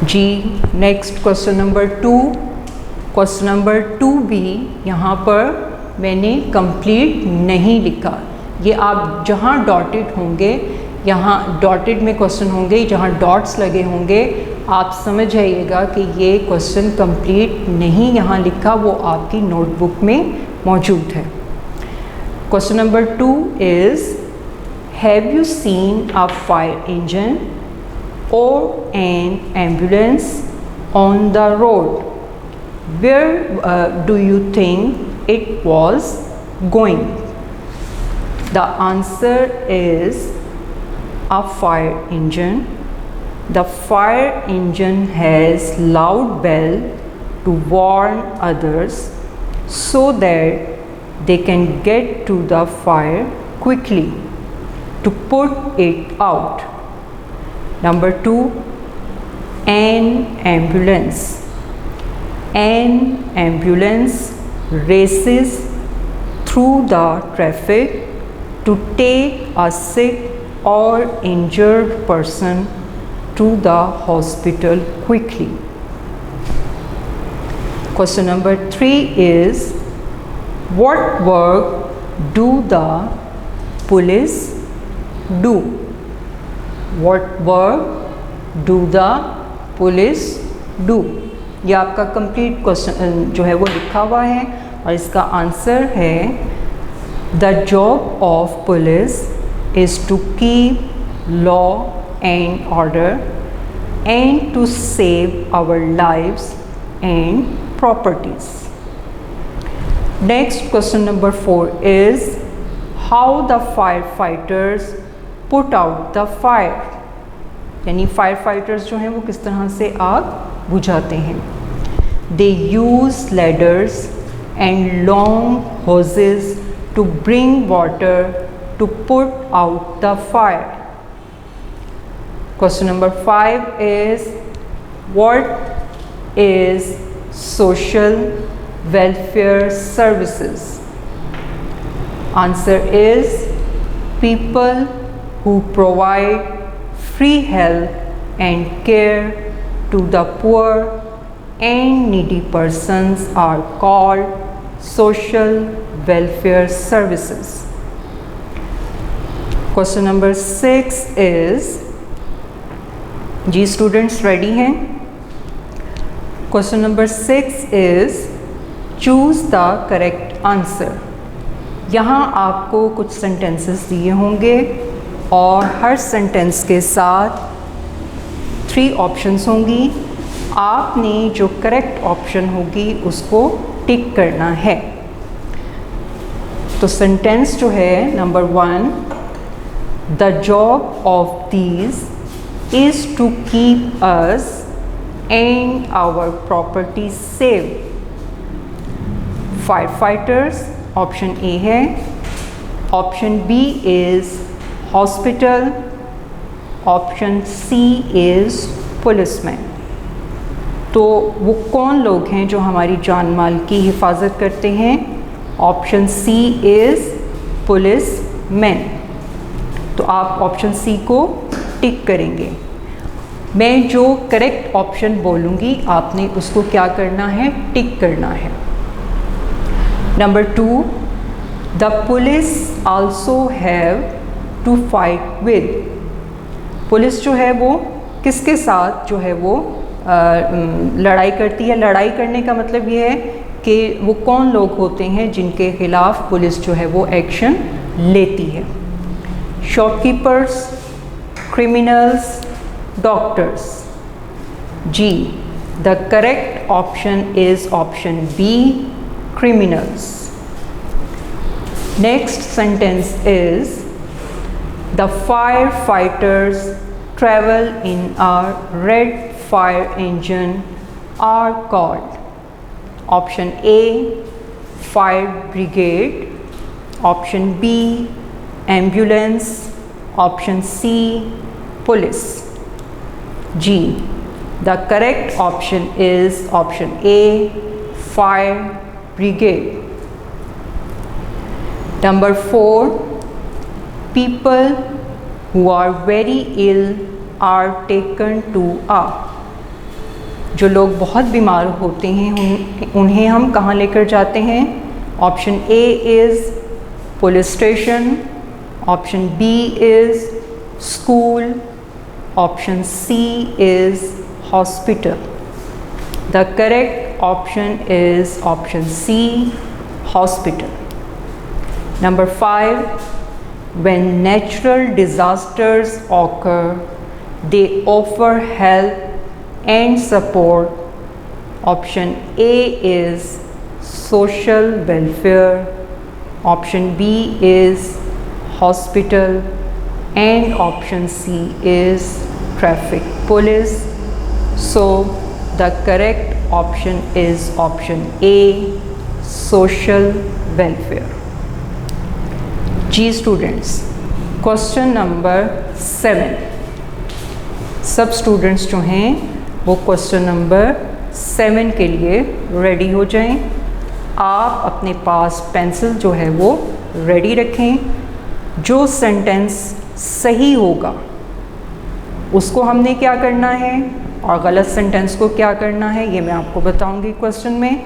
जी, next question number 2। Question number 2 भी यहाँ पर मैंने कंप्लीट नहीं लिखा। ये आप जहाँ डॉटेड होंगे, यहाँ डॉटेड में क्वेश्चन होंगे, जहाँ डॉट्स लगे होंगे, आप समझ जाइएगा कि ये क्वेश्चन कंप्लीट नहीं यहाँ लिखा, वो आपकी नोटबुक में मौजूद है। Question number 2 is, have you seen a fire engine or an ambulance on the road? Where do you think it was going? The answer is a fire engine. The fire engine has loud bell to warn others so that they can get to the fire quickly to put it out. Number 2, an ambulance. An ambulance races through the traffic to take a sick or injured person to the hospital quickly. Question number 3 is, what work do the police do? What work do the police do? ये आपका complete question जो है वो लिखा हुआ है और इसका आंसर है, the job of police is to keep law and order and to save our lives and properties. Next, question number 4 is, how the firefighters put out the fire. यानी firefighters जो हैं वो किस तरह से आग बुझाते हैं. They use ladders and long hoses to bring water to put out the fire. Question number 5 is, what is social welfare services? Answer is, people who provide free help and care to the poor and needy persons are called social welfare services. Question number 6 is, ji students ready हैं? Question number 6 is, choose the correct answer. यहाँ आपको कुछ sentences दिए होंगे और हर sentence के साथ 3 options होंगी. आपने जो correct option होगी उसको टिक करना है. तो sentence जो है number 1, the job of these is to keep us and our property safe. Firefighters, option A है. Option B is hospital. Option C is policeman. तो वो कौन लोग हैं जो हमारी जान माल की हिफाजत करते हैं? Option C is policeman. तो आप ऑप्शन C को टिक करेंगे. मैं जो करेक्ट ऑप्शन बोलूँगी आपने उसको क्या करना है? टिक करना है. Number 2, the police also have to fight with. Police जो है वो किसके साथ जो है वो लड़ाई करती है? लड़ाई करने का मतलब ये है कि वो कौन लोग होते हैं जिनके खिलाफ पुलिस जो है वो एक्शन लेती है. Shopkeepers, criminals, doctors. G. The correct option is option B, criminals. Next sentence is, the firefighters travel in a red fire engine are called. Option A, fire brigade. Option B, ambulance. Option C, police. G. The correct option is option A, fire brigade. Number 4, people who are very ill are taken to a. जो लोग बहुत बीमार होते हैं उन्हें हम कहाँ लेकर जाते हैं? Option A is police station. Option B is school. Option C is hospital. The correct option is option C, hospital. Number 5, when natural disasters occur, they offer help and support. Option A is social welfare. Option B is hospital. And option C is traffic police. So the correct option is option A, social welfare. G students, question number 7, सब students जो हैं वो question number 7 के लिए ready हो जाएं। आप अपने पास पेंसिल जो है वो रेडी रखें। जो सेंटेंस सही होगा उसको हमने क्या करना है और गलत सेंटेंस को क्या करना है ये मैं आपको बताऊंगी क्वेश्चन में।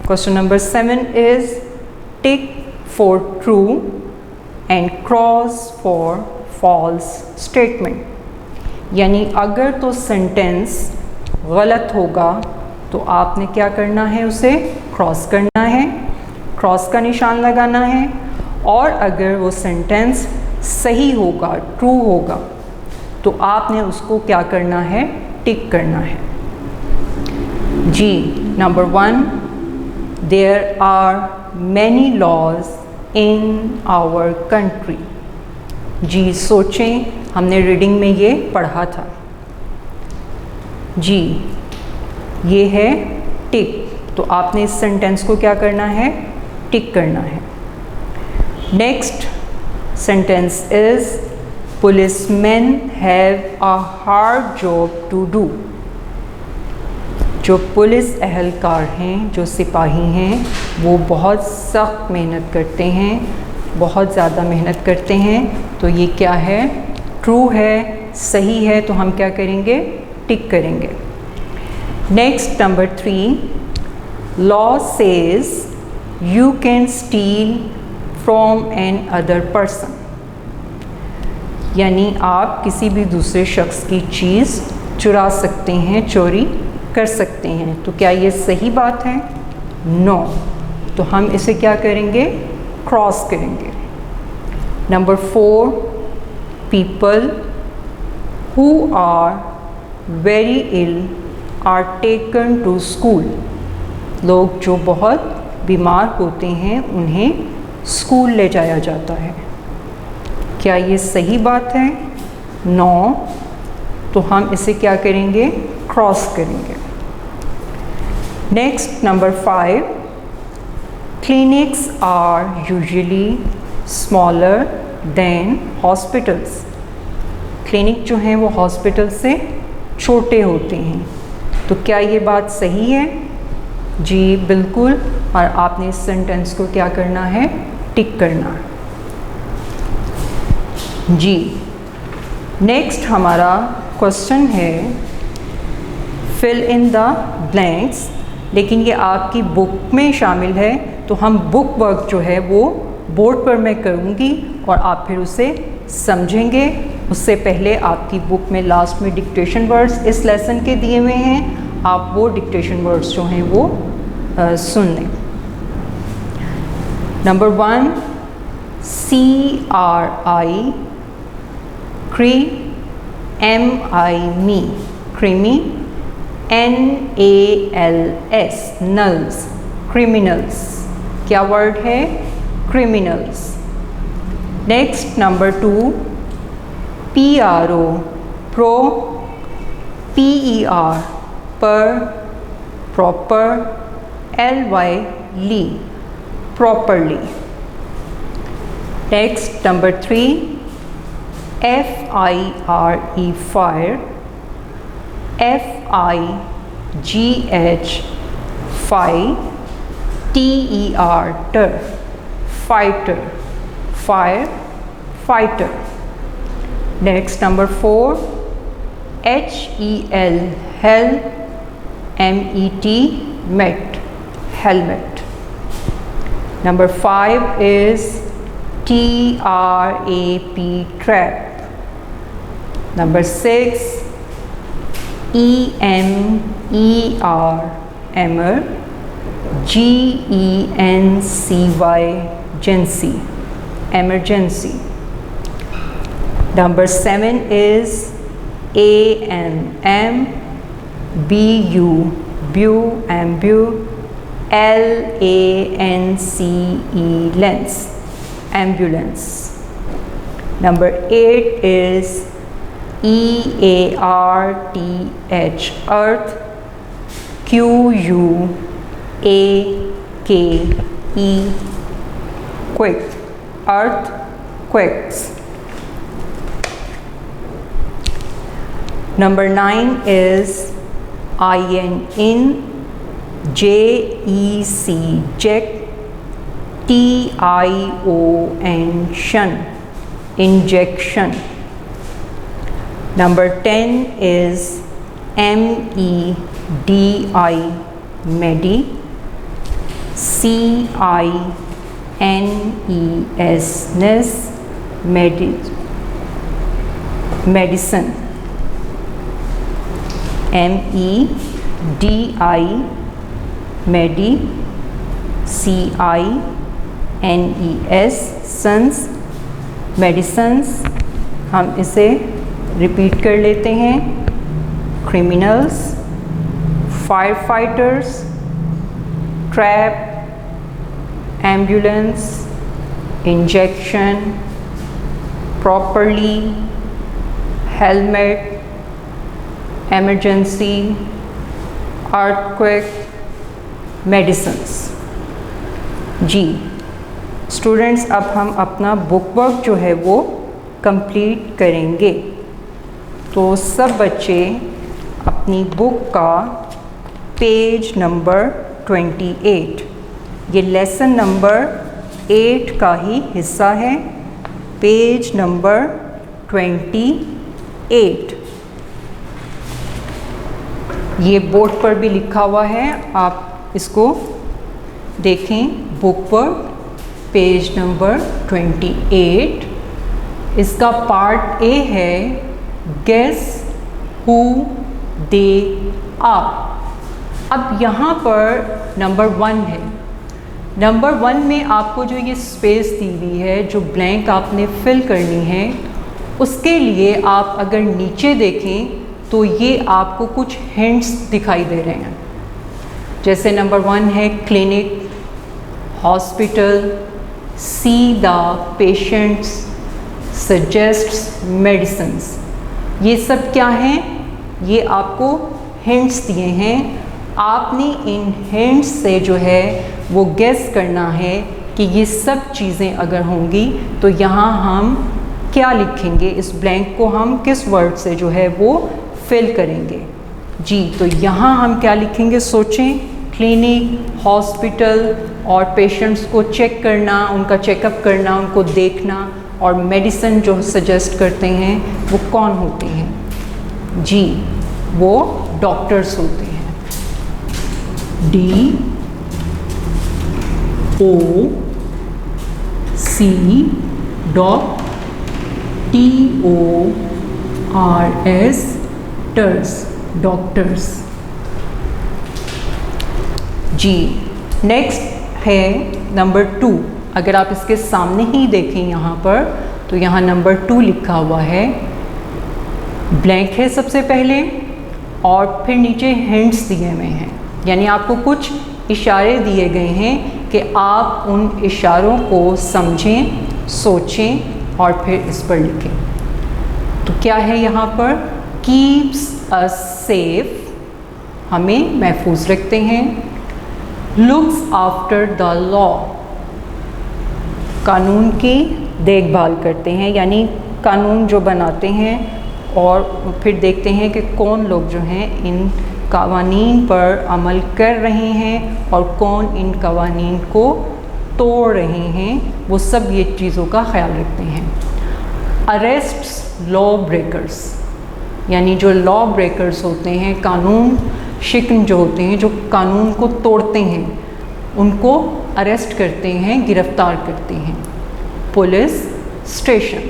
Question number 7 is tick for true and cross for false statement. यानी अगर तो सेंटेंस गलत होगा तो आपने क्या करना है, उसे क्रॉस करना है, क्रॉस का निशान लगाना है। और अगर वो सेंटेंस सही होगा, ट्रू होगा, तो आपने उसको क्या करना है, टिक करना है। जी number 1, there are many laws in our country. जी सोचें, हमने रीडिंग में ये पढ़ा था। जी ये है टिक, तो आपने इस सेंटेंस को क्या करना है, टिक करना है। Next sentence is policeman have a hard job to do. जो पुलिस एहलकार हैं, जो सिपाही हैं, वो बहुत सख्त मेहनत करते हैं, बहुत ज़्यादा मेहनत करते हैं। तो ये क्या है, ट्रू है, सही है, तो हम क्या करेंगे, टिक करेंगे। Next number 3, law says you can steal from another person. यानी आप किसी भी दूसरे शख्स की चीज़ चुरा सकते हैं, चोरी कर सकते हैं। तो क्या ये सही बात है? नो। तो हम इसे क्या करेंगे, क्रॉस करेंगे। Number 4, people who are very ill are taken to school. लोग जो बहुत बीमार होते हैं उन्हें स्कूल ले जाया जाता है। क्या ये सही बात है? नो। तो हम इसे क्या करेंगे, क्रॉस करेंगे। Next number 5, clinics are usually smaller than hospitals. Clinic जो हैं वो हॉस्पिटल से छोटे होते हैं। तो क्या ये बात सही है? जी बिल्कुल। और आपने इस सेंटेंस को क्या करना है, टिक करना है। जी नेक्स्ट हमारा क्वेश्चन है फिल इन द ब्लैंक्स, लेकिन ये आपकी बुक में शामिल है, तो हम बुक वर्क जो है वो बोर्ड पर मैं करूँगी और आप फिर उसे समझेंगे। उससे पहले आपकी बुक में लास्ट में डिक्टेशन वर्ड्स इस लेसन के दिए हुए हैं, आप वो डिक्टेशन वर्ड्स जो हैं वो सुन लें। नंबर 1, CRI क्री, MI मी क्रीमी, NALS नल्स क्रिमिनल्स। क्या वर्ड है, criminals. Next number 2, PRO pro, PER पर, proper, LY Lee properly. Next number 3, FIRE fire, FIGH fight, TER ter fighter, fire fighter. Next number 4, HEL hell, MET met helmet. Number 5 is TRAP trap. Number 6, EMER emmer, GENCY gency emergency. Number 7 is ANM BU BU ambu, LANCE lens ambulance. Number 8 is EARTH earth, QUAKE, quake, earthquakes. Number 9 is INJEC, JEC, TION, shun, injection. Number 10 is MEDI, medi, CINES, nes, medicine. MEDI, medi, CINES, sons, medicines. हम इसे repeat कर लेते हैं. criminals, firefighters, trap, ambulance, injection, properly, helmet, emergency, earthquake, medicines. जी students, अब हम अपना book work जो है वो कंप्लीट करेंगे. तो सब बच्चे अपनी बुक का पेज नंबर 28, ये लेसन नंबर 8 का ही हिस्सा है. पेज नंबर 28, ये बोर्ड पर भी लिखा हुआ है, आप इसको देखें. बुक पर पेज नंबर 28, इसका पार्ट ए है गेस हु दे आर. अब यहाँ पर नंबर 1 है. नंबर 1 में आपको जो ये स्पेस दी हुई है, जो ब्लैंक आपने फिल करनी है, उसके लिए आप अगर नीचे देखें तो ये आपको कुछ हिंट्स दिखाई दे रहे हैं. जैसे नंबर 1 है clinic, hospital, see the patients, suggests medicines. ये सब क्या हैं? ये आपको हिंट्स दिए हैं. आपने इन हिंट्स से जो है वो गेस करना है कि ये सब चीज़ें अगर होंगी तो यहाँ हम क्या लिखेंगे, इस ब्लैंक को हम किस वर्ड से जो है वो फिल करेंगे. जी तो यहाँ हम क्या लिखेंगे, सोचें. क्लिनिक, हॉस्पिटल और पेशेंट्स को चेक करना, उनका चेकअप करना, उनको देखना, और मेडिसिन जो सजेस्ट करते हैं वो कौन होते हैं? जी वो डॉक्टर्स होते हैं. DOC TORS, टर्स, डॉक्टर्स. जी नेक्स्ट है नंबर 2. अगर आप इसके सामने ही देखें यहाँ पर तो यहाँ नंबर 2 लिखा हुआ है. ब्लैंक है सबसे पहले और फिर नीचे हिंट्स दिए हुए हैं, यानी आपको कुछ इशारे दिए गए हैं कि आप उन इशारों को समझें, सोचें और फिर इस पर लिखें. तो क्या है यहाँ पर? कीप्स अस सेफ, हमें महफूज रखते हैं. लुक्स आफ्टर द लॉ, कानून की देखभाल करते हैं, यानी कानून जो बनाते हैं और फिर देखते हैं कि कौन लोग जो हैं इन कवानीन पर अमल कर रहे हैं और कौन इन कवानीन को तोड़ रहे हैं, वो सब ये चीज़ों का ख्याल रखते हैं. अरेस्ट्स लॉ ब्रेकर्स, यानी जो लॉ ब्रेकर्स होते हैं, कानून शिकन जो होते हैं, जो कानून को तोड़ते हैं, उनको अरेस्ट करते हैं, गिरफ्तार करते हैं. Police station.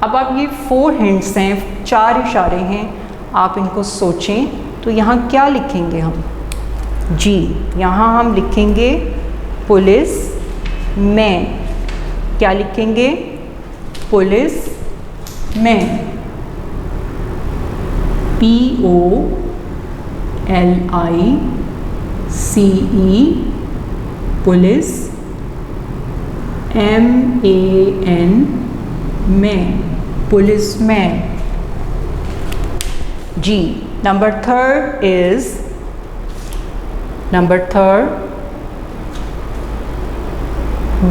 अब आप ये 4 हिंट्स हैं, 4 इशारे हैं, आप इनको सोचें. तो यहाँ क्या लिखेंगे हम? जी यहाँ हम लिखेंगे पुलिस मैन. क्या लिखेंगे? Police man. POLICE, police. MAN, man, policeman. जी नंबर 3 is Number third,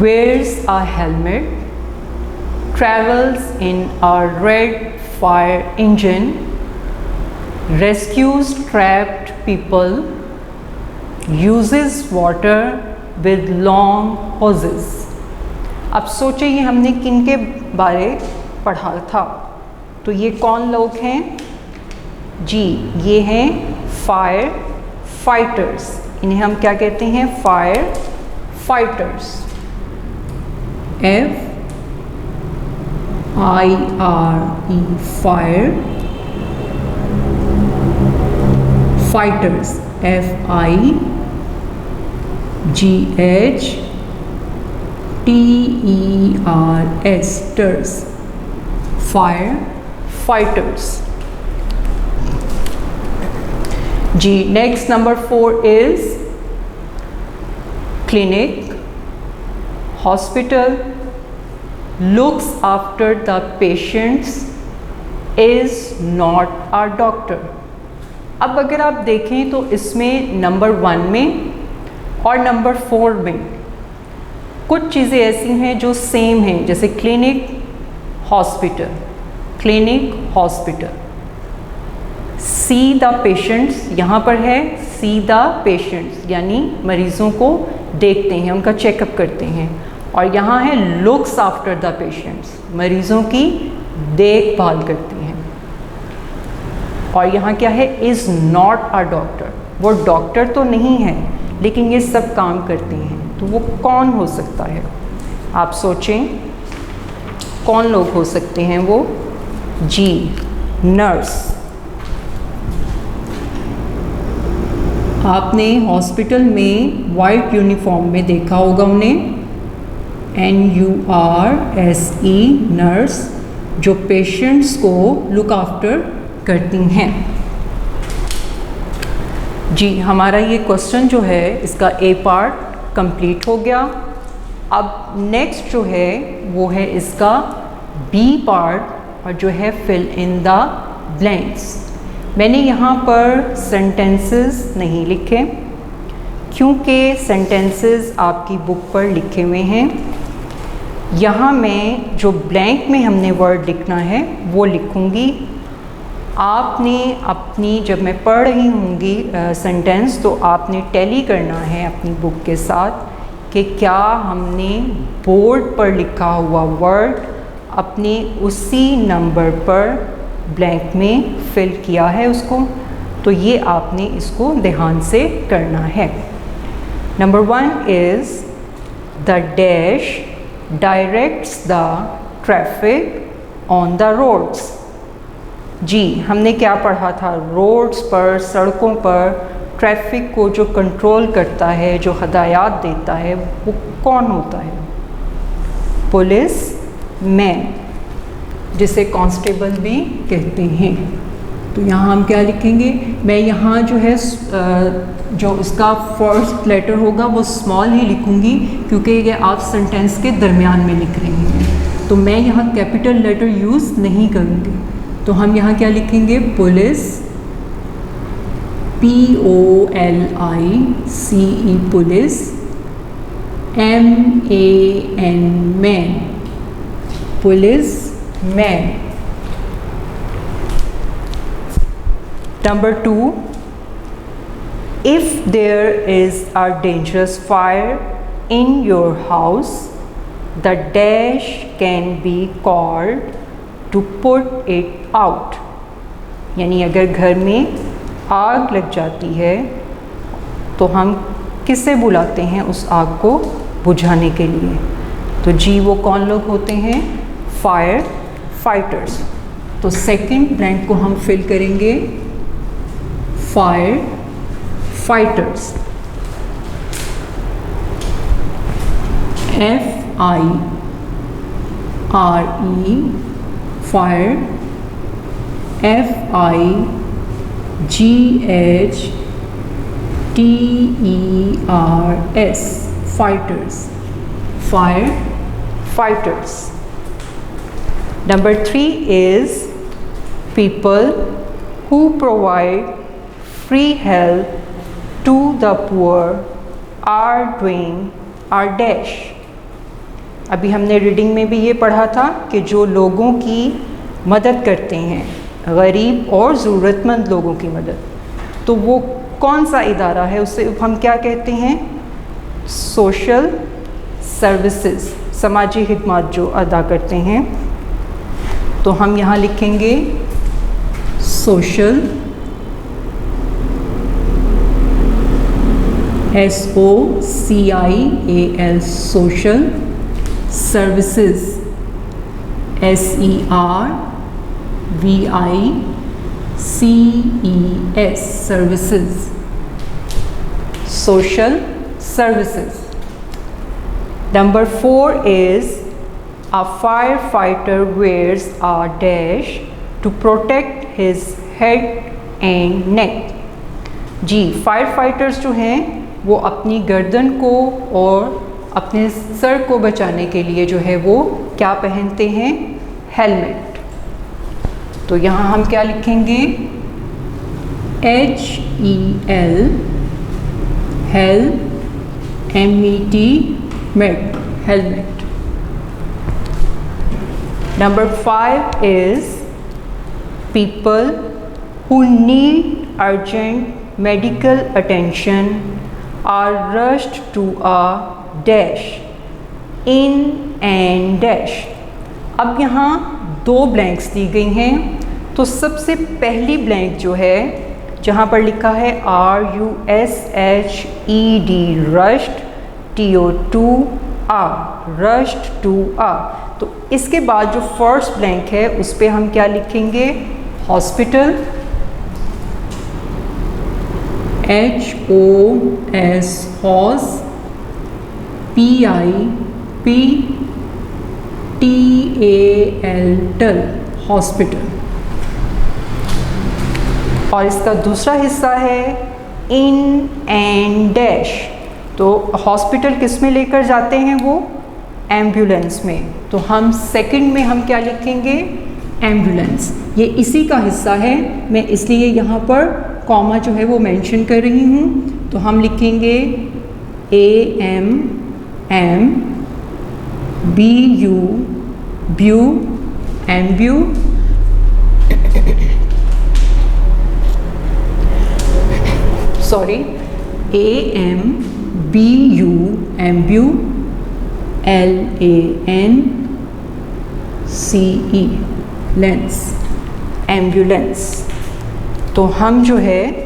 wears a helmet, travels in a red fire engine, rescues trapped people, uses water with long hoses. अब सोचिए ये हमने किन के बारे पढ़ा था, तो ये कौन लोग हैं जी, ये हैं फायर फाइटर्स। इन्हें हम क्या कहते हैं? Fire fighters. FIRE, fire fighters, FIGHTERS, टर्स, फायर फाइटर्स जी। Next number 4 is clinic, hospital, looks after the patients, is not a doctor। अब अगर आप देखें तो इसमें नंबर 1 में और नंबर 4 में कुछ चीज़ें ऐसी हैं जो सेम हैं, जैसे clinic hospital, clinic hospital. See the patients यहाँ पर है, सी द पेशेंट्स यानी मरीज़ों को देखते हैं, उनका चेकअप करते हैं। और यहाँ है लुक्स आफ्टर द पेशेंट्स, मरीज़ों की देखभाल करती हैं। और यहाँ क्या है? इज़ नॉट अ डॉक्टर, वो डॉक्टर तो नहीं है लेकिन ये सब काम करती हैं। तो वो कौन हो सकता है? आप सोचें कौन लोग हो सकते हैं वो? जी, नर्स। आपने हॉस्पिटल में वाइट यूनिफॉर्म में देखा होगा उन्हें, NURSE, नर्स, जो पेशेंट्स को लुक आफ्टर करती हैं। जी, हमारा ये क्वेश्चन जो है इसका A पार्ट कंप्लीट हो गया। अब नेक्स्ट जो है वो है इसका B पार्ट, और जो है फिल इन द ब्लैंक्स। मैंने यहाँ पर सेंटेंसेस नहीं लिखे क्योंकि सेंटेंसेस आपकी बुक पर लिखे हुए हैं। यहाँ मैं जो ब्लैंक में हमने वर्ड लिखना है वो लिखूँगी। आपने अपनी, जब मैं पढ़ रही होंगी सेंटेंस, तो आपने टैली करना है अपनी बुक के साथ कि क्या हमने बोर्ड पर लिखा हुआ वर्ड अपने उसी नंबर पर ब्लैंक में फिल किया है उसको। तो ये आपने इसको ध्यान से करना है। Number 1 is the dash directs the traffic on the roads। जी, हमने क्या पढ़ा था? रोड्स पर, सड़कों पर ट्रैफिक को जो कंट्रोल करता है, जो हदायत देता है, वो कौन होता है? पुलिस मैन, जिसे कांस्टेबल भी कहते हैं। तो यहाँ हम क्या लिखेंगे? मैं यहाँ जो है जो इसका फर्स्ट लेटर होगा वो स्मॉल ही लिखूँगी क्योंकि ये आप सेंटेंस के दरमियान में लिख रहे हैं, तो मैं यहाँ कैपिटल लेटर यूज़ नहीं करूँगी। तो हम यहाँ क्या लिखेंगे? Police, POLICE, police, MAN, man, police man. Number 2, if there is a dangerous fire in your house, the dash can be called to put it out। यानी अगर घर में आग लग जाती है तो हम किसे बुलाते हैं उस आग को बुझाने के लिए? तो जी, वो कौन लोग होते हैं? Fire fighters. तो सेकंड ब्लैंक को हम फिल करेंगे fire fighters, FIRE, fire, FIGHTERS, fighters, fire fighters। Number 3 is people who provide free help to the poor are doing are dash। अभी हमने रीडिंग में भी ये पढ़ा था कि जो लोगों की मदद करते हैं, गरीब और ज़रूरतमंद लोगों की मदद, तो वो कौन सा इदारा है, उसे हम क्या कहते हैं? सोशल सर्विसेज, समाजी खिदमत जो अदा करते हैं। तो हम यहाँ लिखेंगे social, SOCIAL, social services, SERVICES, services, social services। Number 4 is a firefighter wears a dash to protect his head and neck। जी, फायर फाइटर्स जो हैं वो अपनी गर्दन को और अपने सर को बचाने के लिए जो है वो क्या पहनते हैं? हेलमेट। तो यहाँ हम क्या लिखेंगे? HEL, HELMET, helmet। Number 5 is people who need urgent medical attention are rushed to a dash in and dash। अब यहाँ 2 ब्लैंक्स दी गई हैं। तो सबसे पहली ब्लैंक जो है जहाँ पर लिखा है RUSHED, rushed, TO2R, rushed to a, तो इसके बाद जो फर्स्ट ब्लैंक है उस पर हम क्या लिखेंगे? हॉस्पिटल, HOS, हॉस, PIPTAL, टल, हॉस्पिटल। और इसका दूसरा हिस्सा है इन एंड डैश। तो हॉस्पिटल किस में लेकर जाते हैं? वो एम्बुलेंस में। तो हम सेकंड में हम क्या लिखेंगे? एम्बुलेंस। ये इसी का हिस्सा है, मैं इसलिए यहाँ पर कॉमा जो है वो मेंशन कर रही हूँ। तो हम लिखेंगे AMM BU, ब्यू, एम्ब्यू, सॉरी, AMBU, एम्ब्यू, LANCE, लेंस, एम्बुलेंस। तो हम जो है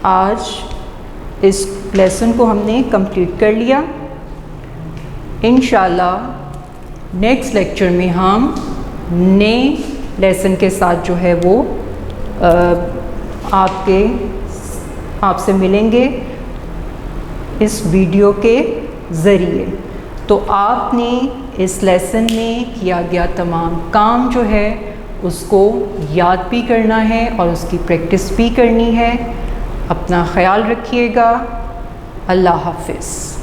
आज इस लेसन को हमने कंप्लीट कर लिया। इंशाल्लाह नेक्स्ट लेक्चर में हम नए लेसन के साथ जो है वो आपसे मिलेंगे इस वीडियो के ज़रिए। तो आपने इस लेसन में किया गया तमाम काम जो है उसको याद भी करना है और उसकी प्रैक्टिस भी करनी है। अपना ख्याल रखिएगा। अल्लाह हाफ़िज़।